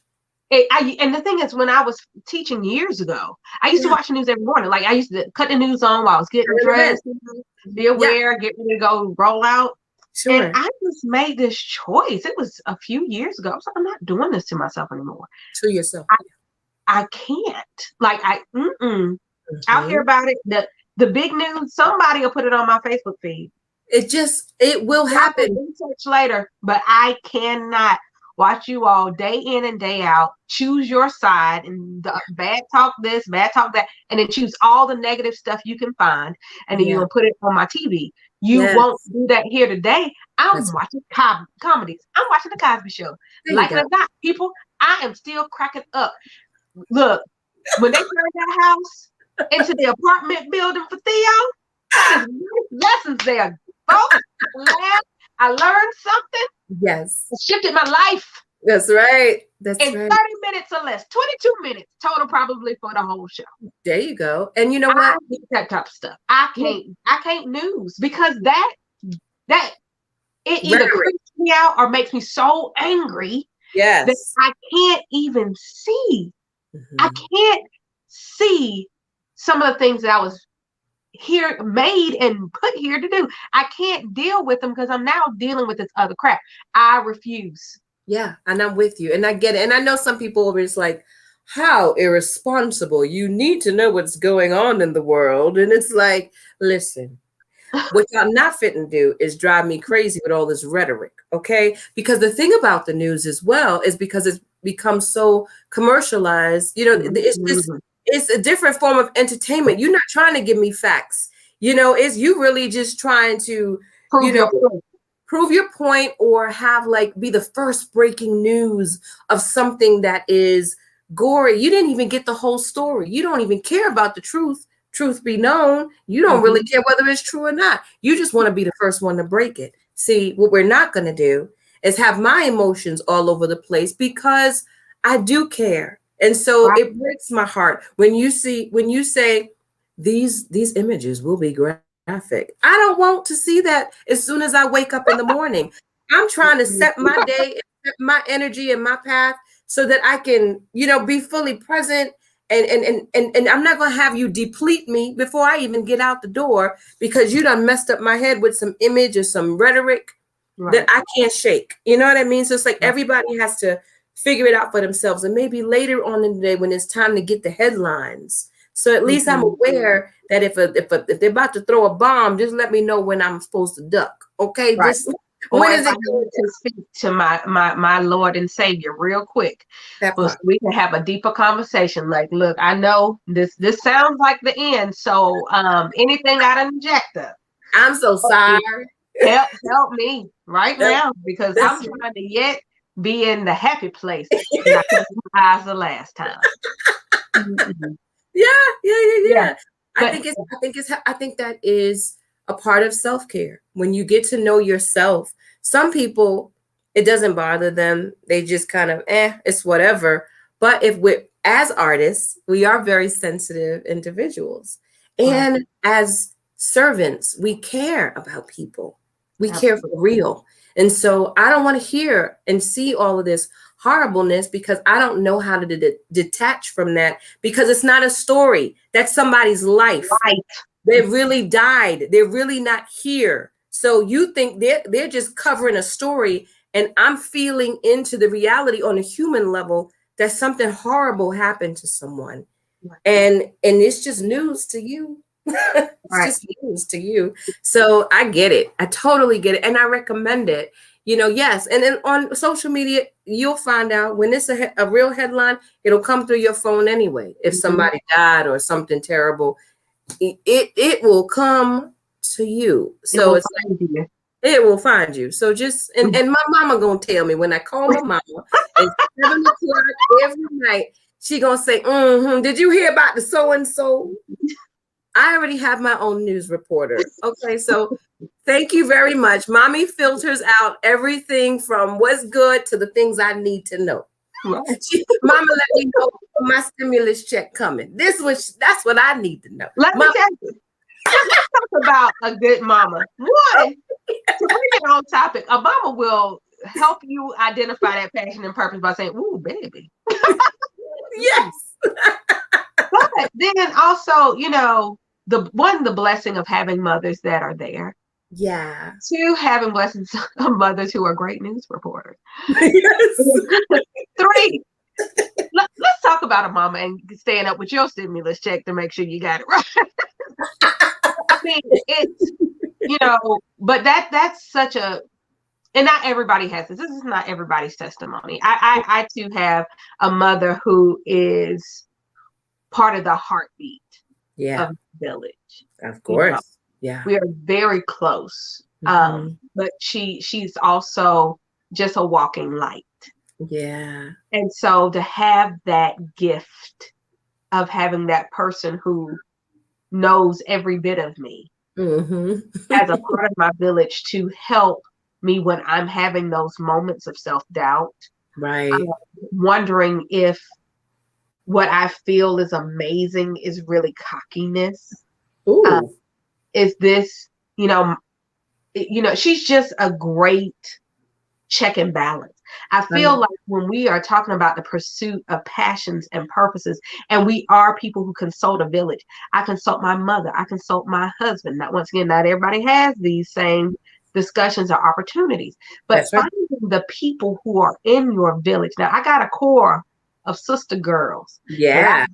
And the thing is, when I was teaching years ago, I used to watch the news every morning. Like, I used to cut the news on while I was getting dressed, be aware, get ready to go roll out. Sure. And I just made this choice. It was a few years ago. I was like, I'm not doing this to myself anymore. To yourself. I can't. Like I'll hear Mhm. about it. The big news, somebody will put it on my Facebook feed. It will I'll do happen. research later, but I cannot watch you all day in and day out choose your side and the bad talk this, bad talk that, and then choose all the negative stuff you can find, and then you're Yeah. gonna put it on my TV. You won't Yes. do that here today. I'm That's watching comedies. I'm watching the Cosby Show. there you Like it go. or not, people, I am still cracking up. Look, when they turned that house into the apartment building for Theo, that is lessons there, folks. I learned something. Yes. It shifted my life That's right. That's in right. 30 minutes or less, 22 minutes total, probably for the whole show. There you go. And you know I what? hate that type of stuff. I can't news because that it either Rhetoric. creeps me out or makes me so angry that Yes. I can't even see. I Mhm. can't see some of the things that I was here made and put here to do. I can't deal with them because I'm now dealing with this other crap. I refuse. Yeah, and I'm with you, and I get it. And I know some people are just like, "How irresponsible! You need to know what's going on in the world." And it's like, listen, what y'all not fitting do is drive me crazy with all this rhetoric, okay? Because the thing about the news as well is because it's become so commercialized. You know, Mhm. it's a different form of entertainment. You're not trying to give me facts. You know, it's you really just trying to, you Prove know, your point. prove your point or have like be the first breaking news of something that is gory. You didn't even get the whole story. You don't even care about the truth. Truth be known, you don't really Mhm. care whether it's true or not. You just want to be the first one to break it. See, what we're not going to do is have my emotions all over the place because I do care. And so Right. it breaks my heart when you say these images will be graphic. I don't want to see that as soon as I wake up in the morning. I'm trying to set my day, set my energy and my path so that I can, be fully present and I'm not gonna have you deplete me before I even get out the door because you done messed up my head with some image or some rhetoric that Right. I can't shake. You know what I mean? So it's like everybody has to figure it out for themselves. And maybe later on in the day when it's time to get the headlines. So at least I'm Mhm. aware that if they're about to throw a bomb, just let me know when I'm supposed to duck. Okay, Right. just Or when if is I it going need to down? speak to my Lord and Savior real quick, That so part. we can have a deeper conversation. Like, look, I know this sounds like the end. So anything I done injected, I'm so sorry. help me right That, now because I'm that's trying to yet be in the happy place that I closed my eyes the last time. Mhm. yeah, Yeah, yeah. but I think that is a part of self-care. When you get to know yourself, some people it doesn't bother them. They just kind of it's whatever. But if we're as artists, we are very sensitive individuals. right, And as servants, we care about people. We care for absolutely. real. And so I don't want to hear and see all of this horribleness because I don't know how to detach from that because it's not a story. That's somebody's life. Right. They really died. They're really not here. So you think they're just covering a story, and I'm feeling into the reality on a human level that something horrible happened to someone, Right. and it's just news to you. It's Right. just news to you. So I get it. I totally get it, and I recommend it. Yes. And then on social media, you'll find out when it's a real headline, it'll come through your phone anyway. If Mhm. somebody died or something terrible, it will come to you. It So will it's like find you. it will find you. So just and my mama gonna tell me when I call my mama at 7 o'clock every night, she gonna say, did you hear about the so and so? I already have my own news reporter. Okay, so thank you very much. Mommy filters out everything from what's good to the things I need to know. Right. Mama let me know my stimulus check coming. That's what I need to know. Let me Mama, tell you. Let's talk about a good mama. One, to bring it on topic, a mama will help you identify that passion and purpose by saying, "Ooh, baby." yes. But then also, the blessing of having mothers that are there. Yeah. Two, having blessings of mothers who are great news reporters. yes. Three, let's talk about a mama and staying up with your stimulus check to make sure you got it right. I mean, it's, but that's such a, and not everybody has this. This is not everybody's testimony. I too have a mother who is part of the heartbeat Yeah. of the village. Of course. Yeah. We are very close. But she's also just a walking light. Yeah. And so to have that gift of having that person who knows every bit of me as a part of my village to help me when I'm having those moments of self-doubt. Right. I'm wondering if what I feel is amazing is really cockiness. Is this, she's just a great check and balance. I feel like when we are talking about the pursuit of passions and purposes, and we are people who consult a village, I consult my mother, I consult my husband. Not once again, not everybody has these same discussions or opportunities, but finding the people who are in your village. Now, I got a core of sister girls. Yeah,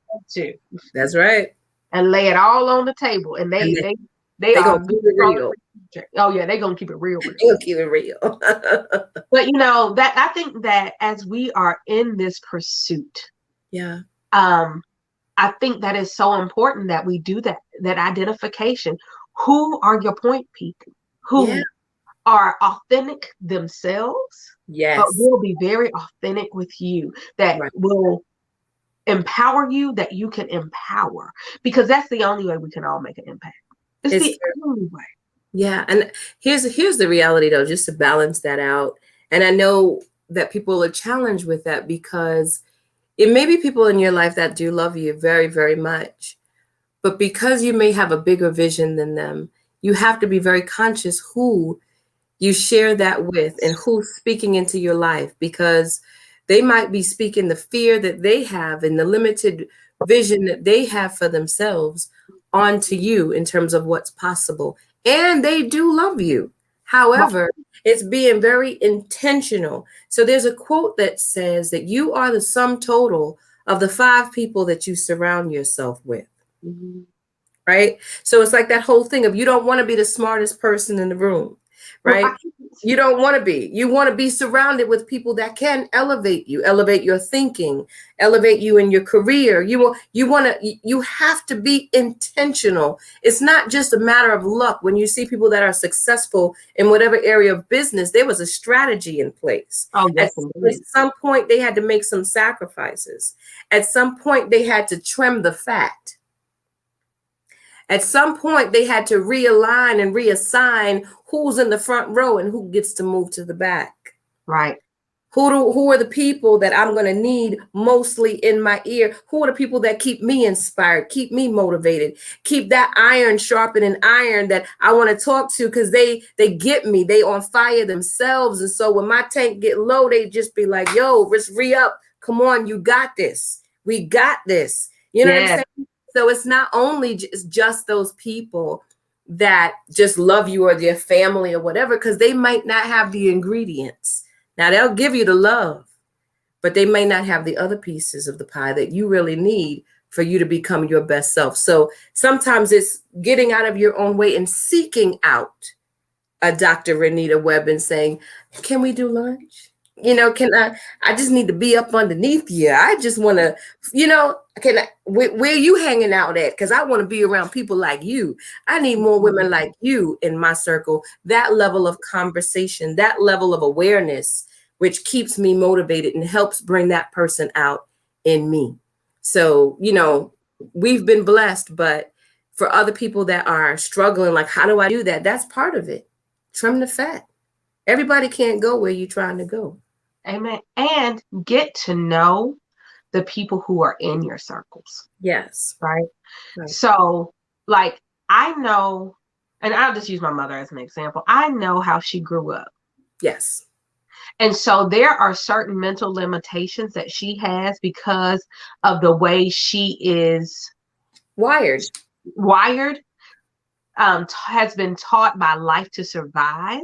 that's right. And lay it all on the table, and they are gonna keep it real. Oh yeah, they're gonna keep it real. They'll keep it real. But that I think that as we are in this pursuit, I think that is so important that we do that identification. Who are your point people? Who are authentic themselves, but will be very authentic with you, that will empower you, that you can empower, because that's the only way we can all make an impact. It's the only way. Yeah. And here's the reality though, just to balance that out. And I know that people are challenged with that because it may be people in your life that do love you very, very much, but because you may have a bigger vision than them, you have to be very conscious who you share that with and who's speaking into your life, because they might be speaking the fear that they have and the limited vision that they have for themselves onto you in terms of what's possible. And they do love you. However, it's being very intentional. So there's a quote that says that you are the sum total of the 5 people that you surround yourself with. Right? So it's like that whole thing of you don't want to be the smartest person in the room. Right? You don't want to be. You want to be surrounded with people that can elevate you, elevate your thinking, elevate you in your career. You have to be intentional. It's not just a matter of luck. When you see people that are successful in whatever area of business, there was a strategy in place. At some point, they had to make some sacrifices. At some point, they had to trim the fat. At some point, they had to realign and reassign who's in the front row and who gets to move to the back. Right. Who are the people that I'm going to need mostly in my ear? Who are the people that keep me inspired, keep me motivated, keep that iron sharpening iron that I want to talk to, because they get me. They on fire themselves. And so when my tank get low, they just be like, yo, let's re-up. Come on, you got this. We got this. You know what I'm saying? So it's not only just those people that just love you or their family or whatever, because they might not have the ingredients. Now, they'll give you the love, but they may not have the other pieces of the pie that you really need for you to become your best self. So sometimes it's getting out of your own way and seeking out a Dr. Renita Webb and saying, can we do lunch? Can I just need to be up underneath you. I just want to, where are you hanging out at? Because I want to be around people like you. I need more women like you in my circle. That level of conversation, that level of awareness, which keeps me motivated and helps bring that person out in me. So, we've been blessed, but for other people that are struggling, like, how do I do that? That's part of it. Trim the fat. Everybody can't go where you're trying to go. Amen. And get to know the people who are in your circles. Yes. Right. So, like, I know, and I'll just use my mother as an example. I know how she grew up. Yes. And so there are certain mental limitations that she has because of the way she is wired, has been taught by life to survive.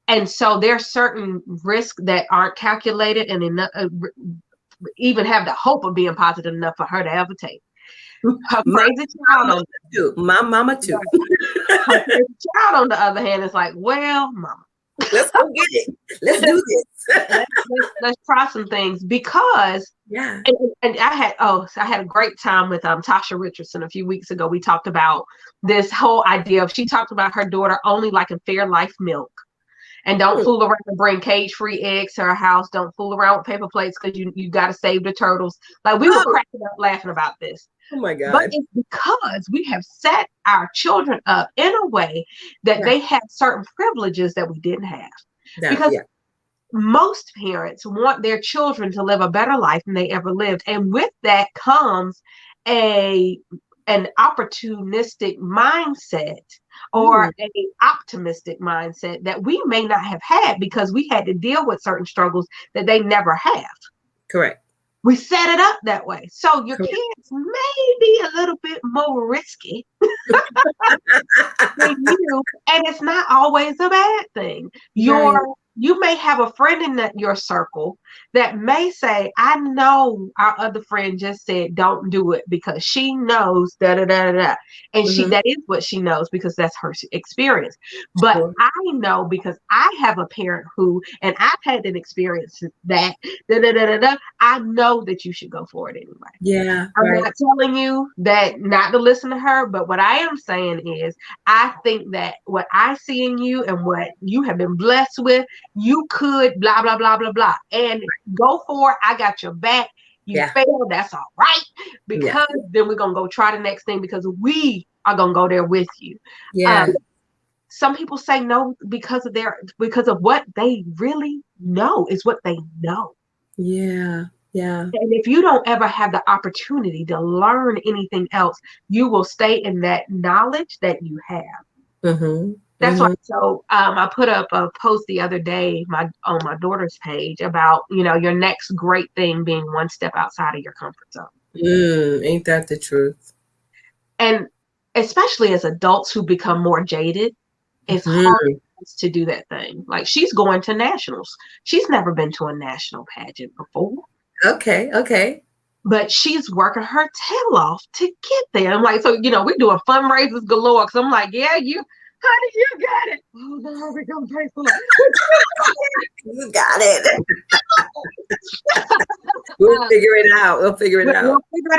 And so there are certain risks that aren't calculated and even have the hope of being positive enough for her to ever take. Her My crazy child mama too. My mama too. her crazy child on the other hand is like, well, mama, Let's go get it. Let's do this. let's try some things because Yeah. and I had a great time with Tasha Richardson a few weeks ago. We talked about this whole idea of, she talked about her daughter only liking Fairlife milk. And don't fool around and bring cage-free eggs to her house. Don't fool around with paper plates because you got to save the turtles. Like, we were cracking up laughing about this. Oh my God. But it's because we have set our children up in a way that they have certain privileges that we didn't have. Because most parents want their children to live a better life than they ever lived. And with that comes an opportunistic mindset or an optimistic mindset that we may not have had because we had to deal with certain struggles that they never have. Correct. We set it up that way. So your kids may be a little bit more risky than you, and it's not always a bad thing. You may have a friend in your circle that may say, I know our other friend just said don't do it because she knows da da da da. And that is what she knows because that's her experience. But I know because I have a parent who, and I've had an experience that da da da da da. I know that you should go for it anyway. Yeah. I'm not telling you that not to listen to her, but what I am saying is I think that what I see in you and what you have been blessed with, you could blah, blah, blah, blah, blah. And go for it. I got your back. You fail. That's all right. Because then we're going to go try the next thing because we are going to go there with you. Yeah. Some people say no because of what they really know is what they know. Yeah. Yeah. And if you don't ever have the opportunity to learn anything else, you will stay in that knowledge that you have. That's why. So I put up a post the other day on my daughter's page about, your next great thing being one step outside of your comfort zone. Ain't that the truth? And especially as adults who become more jaded, it's hard to do that thing. Like, she's going to nationals. She's never been to a national pageant before. Okay. But she's working her tail off to get there. I'm like, so, we're doing fundraisers galore. Cause I'm like, yeah, honey, you got it. Oh no, we're gonna pay for it. You got it. We'll figure it out. We'll figure it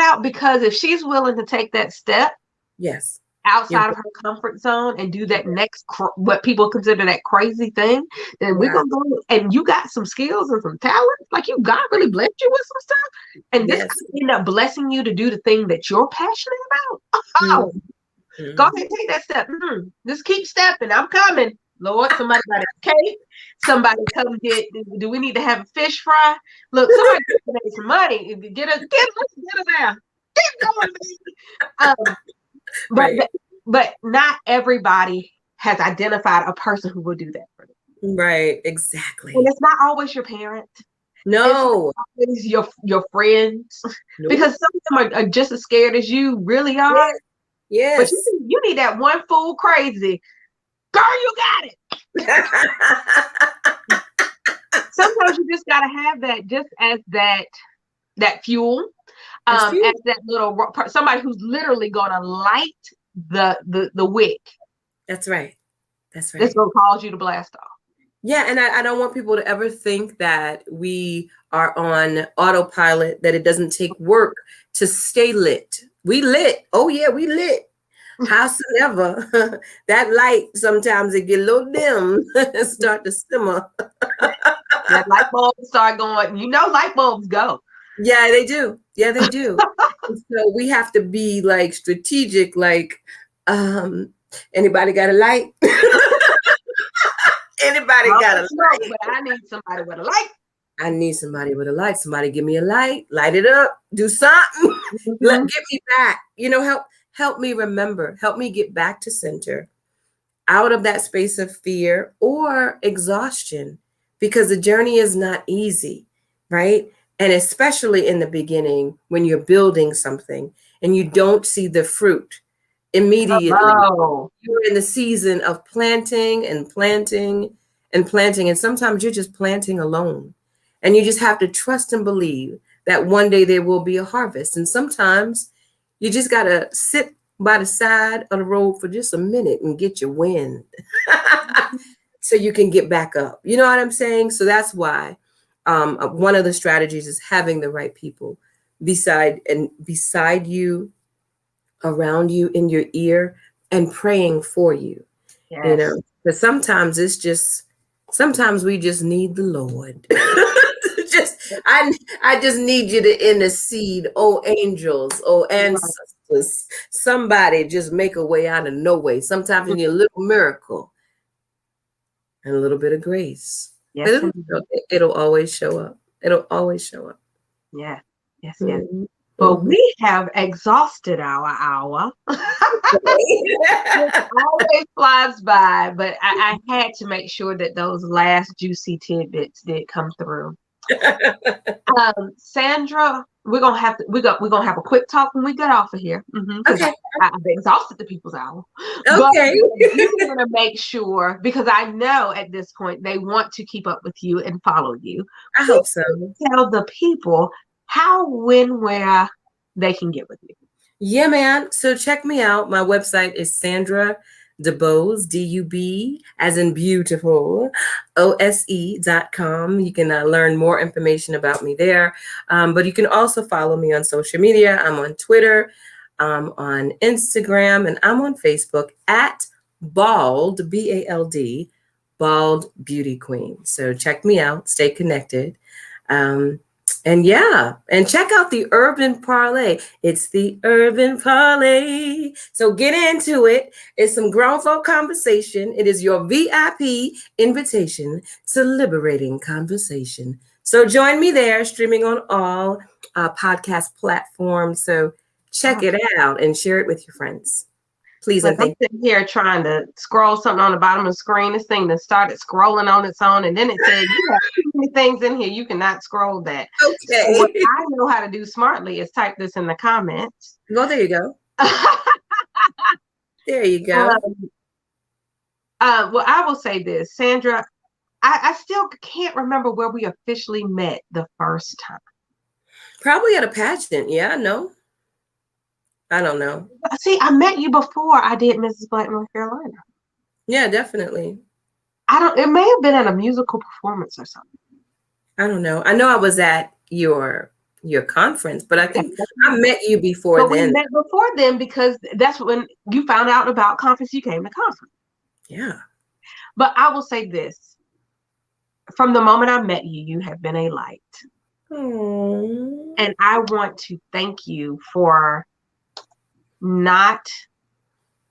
out because if she's willing to take that step, outside of her comfort zone and do that next, what people consider that crazy thing, then we're going to go, and you got some skills and some talent, like God really blessed you with some stuff, and this could end up blessing you to do the thing that you're passionate about. Go ahead and take that step. Just keep stepping. I'm coming. Lord, somebody got a cake. Somebody come do we need to have a fish fry? Look, somebody make some money. Get her there. Keep going, baby. But not everybody has identified a person who will do that for them. Right, exactly. And it's not always your parent. No. It's your friends. Nope. Because some of them are just as scared as you really are. Yes. But you need that one fool crazy. Girl, you got it. Sometimes you just gotta have that just as that fuel. As that little somebody who's literally gonna light the wick. That's right. It's gonna cause you to blast off. Yeah, and I don't want people to ever think that we are on autopilot, that it doesn't take work to stay lit. We lit. Oh yeah, we lit. Howsoever, that light sometimes it get a little dim and start to simmer. That light bulb start going. Light bulbs go. Yeah, they do. So we have to be like strategic. Like, anybody got a light? Anybody got a light? But I need somebody with a light. I need somebody with a light. Somebody give me a light. Light it up. Do something. Get me back. Help me remember. Help me get back to center, out of that space of fear or exhaustion, because the journey is not easy, right? And especially in the beginning, when you're building something and you don't see the fruit immediately. You're in the season of planting and planting and planting. And sometimes you're just planting alone. And you just have to trust and believe that one day there will be a harvest. And sometimes you just got to sit by the side of the road for just a minute and get your wind so you can get back up. You know what I'm saying? So that's why one of the strategies is having the right people beside you, around you, in your ear, and praying for you. You Yes. know, but sometimes we just need the Lord. just I just need you to intercede, oh angels, oh Right. ancestors. Somebody just make a way out of no way. Sometimes you need a little miracle and a little bit of grace. But Yes, indeed. it'll always show up. It'll always show up. Yeah. Yes, yes. Mhm, Well, mhm. we have exhausted our hour. It always flies by, but I had to make sure that those last juicy tidbits did come through. Sandra, we're gonna have a quick talk when we get off of here because Okay. I've exhausted the people's hour. But Okay. you are gonna make sure because I know at this point they want to keep up with you and follow you. I Please hope so. tell the people how, when, where they can get with you. Yeah, man. So check me out. My website is Sandra Dubose, D-U-B, as in beautiful, OSE.com. You can learn more information about me there. But you can also follow me on social media. I'm on Twitter, I'm on Instagram, and I'm on Facebook at Bald, B-A-L-D, Bald Beauty Queen. So check me out. Stay connected. Um, and yeah, and check out the Urban Parlay. It's the Urban Parlay. So get into it. It's some grown folk conversation. It is your VIP invitation to liberating conversation. So join me there, streaming on all podcast platforms. So check it out and share it with your friends. Please Look, and I'm thank sitting here trying to scroll something on the bottom of the screen. This thing that started scrolling on its own, and then it said, "You have too many things in here. You cannot scroll that." you. So what Okay. I know how to do smartly is type this in the comments. Well, there you go. There you go. um, well, I will say this, Sandra. I still can't remember where we officially met the first time. Probably at a pageant. Yeah, no. I don't know. See, I met you before I did Mrs. Black, North Carolina. Yeah, definitely. I don't. It may have been at a musical performance or something. I don't know. I know I was at your conference, but I think I met you before But we then. met before then because that's when you found out about conference. You came to conference. Yeah. But I will say this: from the moment I met you, you have been a light, Aww. and I want to thank you for not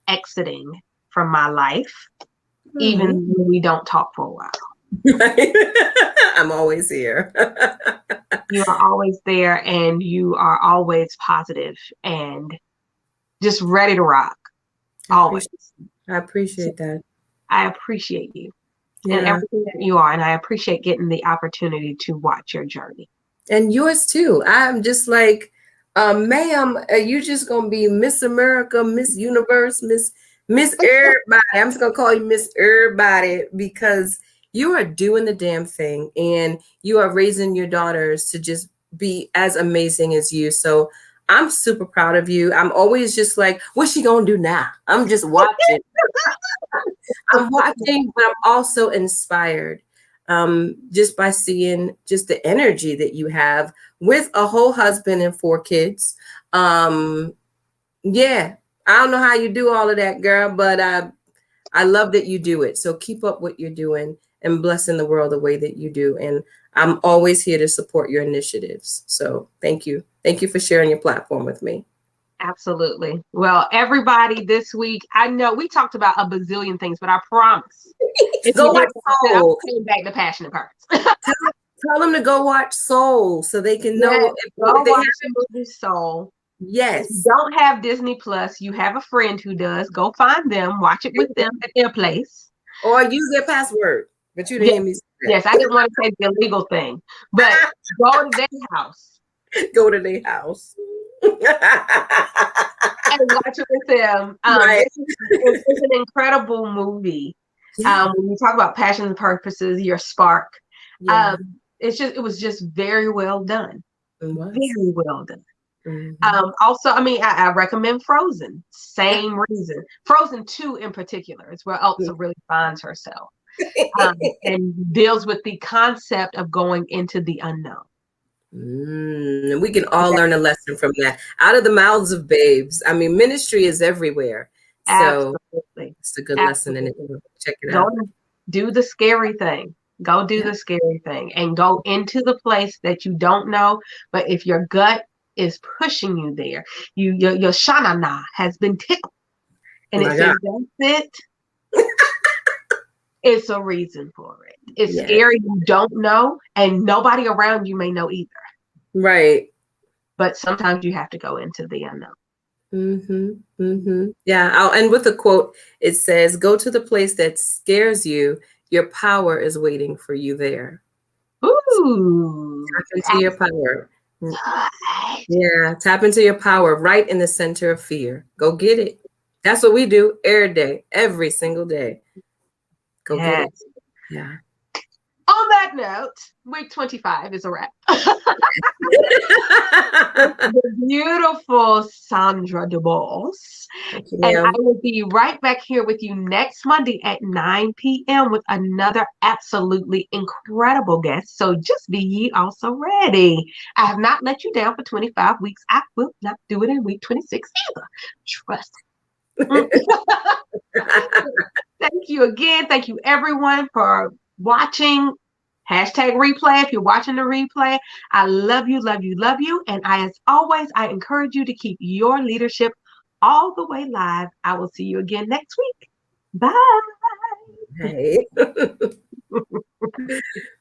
exiting from my life, even when we don't talk for a while. I'm always here. You are always there, and you are always positive and just ready to rock. Always. I appreciate that. I appreciate you and Yeah. everything that you are, and I appreciate getting the opportunity to watch your journey. And yours too. I'm just like, ma'am, are you just gonna be Miss America, Miss Universe, Miss Everybody? I'm just gonna call you Miss Everybody because you are doing the damn thing and you are raising your daughters to just be as amazing as you. So I'm super proud of you. I'm always just like, what's she gonna do now? I'm just watching. I'm watching, but I'm also inspired just by seeing just the energy that you have with a whole husband and 4 kids. Yeah, I don't know how you do all of that, girl, but I love that you do it. So keep up what you're doing and blessing the world the way that you do. And I'm always here to support your initiatives. So thank you. Thank you for sharing your platform with me. Absolutely. Well, everybody this week, I know we talked about a bazillion things, but I promise if Go you watch did, I'm Soul. coming back to Passionate Purpose. Tell them to go watch Soul so they can know Yes, go if they watch haven't. the movie Soul. If you Yes. don't have Disney Plus, you have a friend who does. Go find them, watch it with them at their place. Or use their password. But you didn't hear me say Yes, I didn't want to say the illegal thing, but go to their house that. Go to their house. and watch it with them. Right. It's an incredible movie. Yeah. When you talk about passion and purposes, your spark. Yeah. It was just very well done. It was. Very well done. Mm-hmm. Also, I mean, I recommend Frozen. Same reason. Frozen 2 in particular is where Elsa really finds herself, and deals with the concept of going into the unknown. And we can all learn a lesson from that out of the mouths of babes. I mean, ministry is everywhere. So Absolutely. it's a good lesson in it. Absolutely. Check it Go out. and do the scary thing. Go do Yeah. the scary thing and go into the place that you don't know. But if your gut is pushing you there, your shanana has been tickled and it My says God. that's it. It's a reason for it. It's Yeah. scary. You don't know, and nobody around you may know either. Right. But sometimes you have to go into the unknown. Yeah. I'll end with a quote. It says, "Go to the place that scares you. Your power is waiting for you there." Ooh, Tap into your power. right. Yeah. Tap into your power right in the center of fear. Go get it. That's what we do every day, every single day. Go get it. Yes. Yeah. On that note, week 25 is a wrap. The beautiful Sandra Dubose. Thank you, And I ma'am. will be right back here with you next Monday at 9 p.m. with another absolutely incredible guest. So just be ye also ready. I have not let you down for 25 weeks. I will not do it in week 26 either. Trust me. Thank you again. Thank you, everyone, for watching. Hashtag replay if you're watching the replay. I love you, love you, love you. And as always, I encourage you to keep your leadership all the way live. I will see you again next week. Bye. Hey.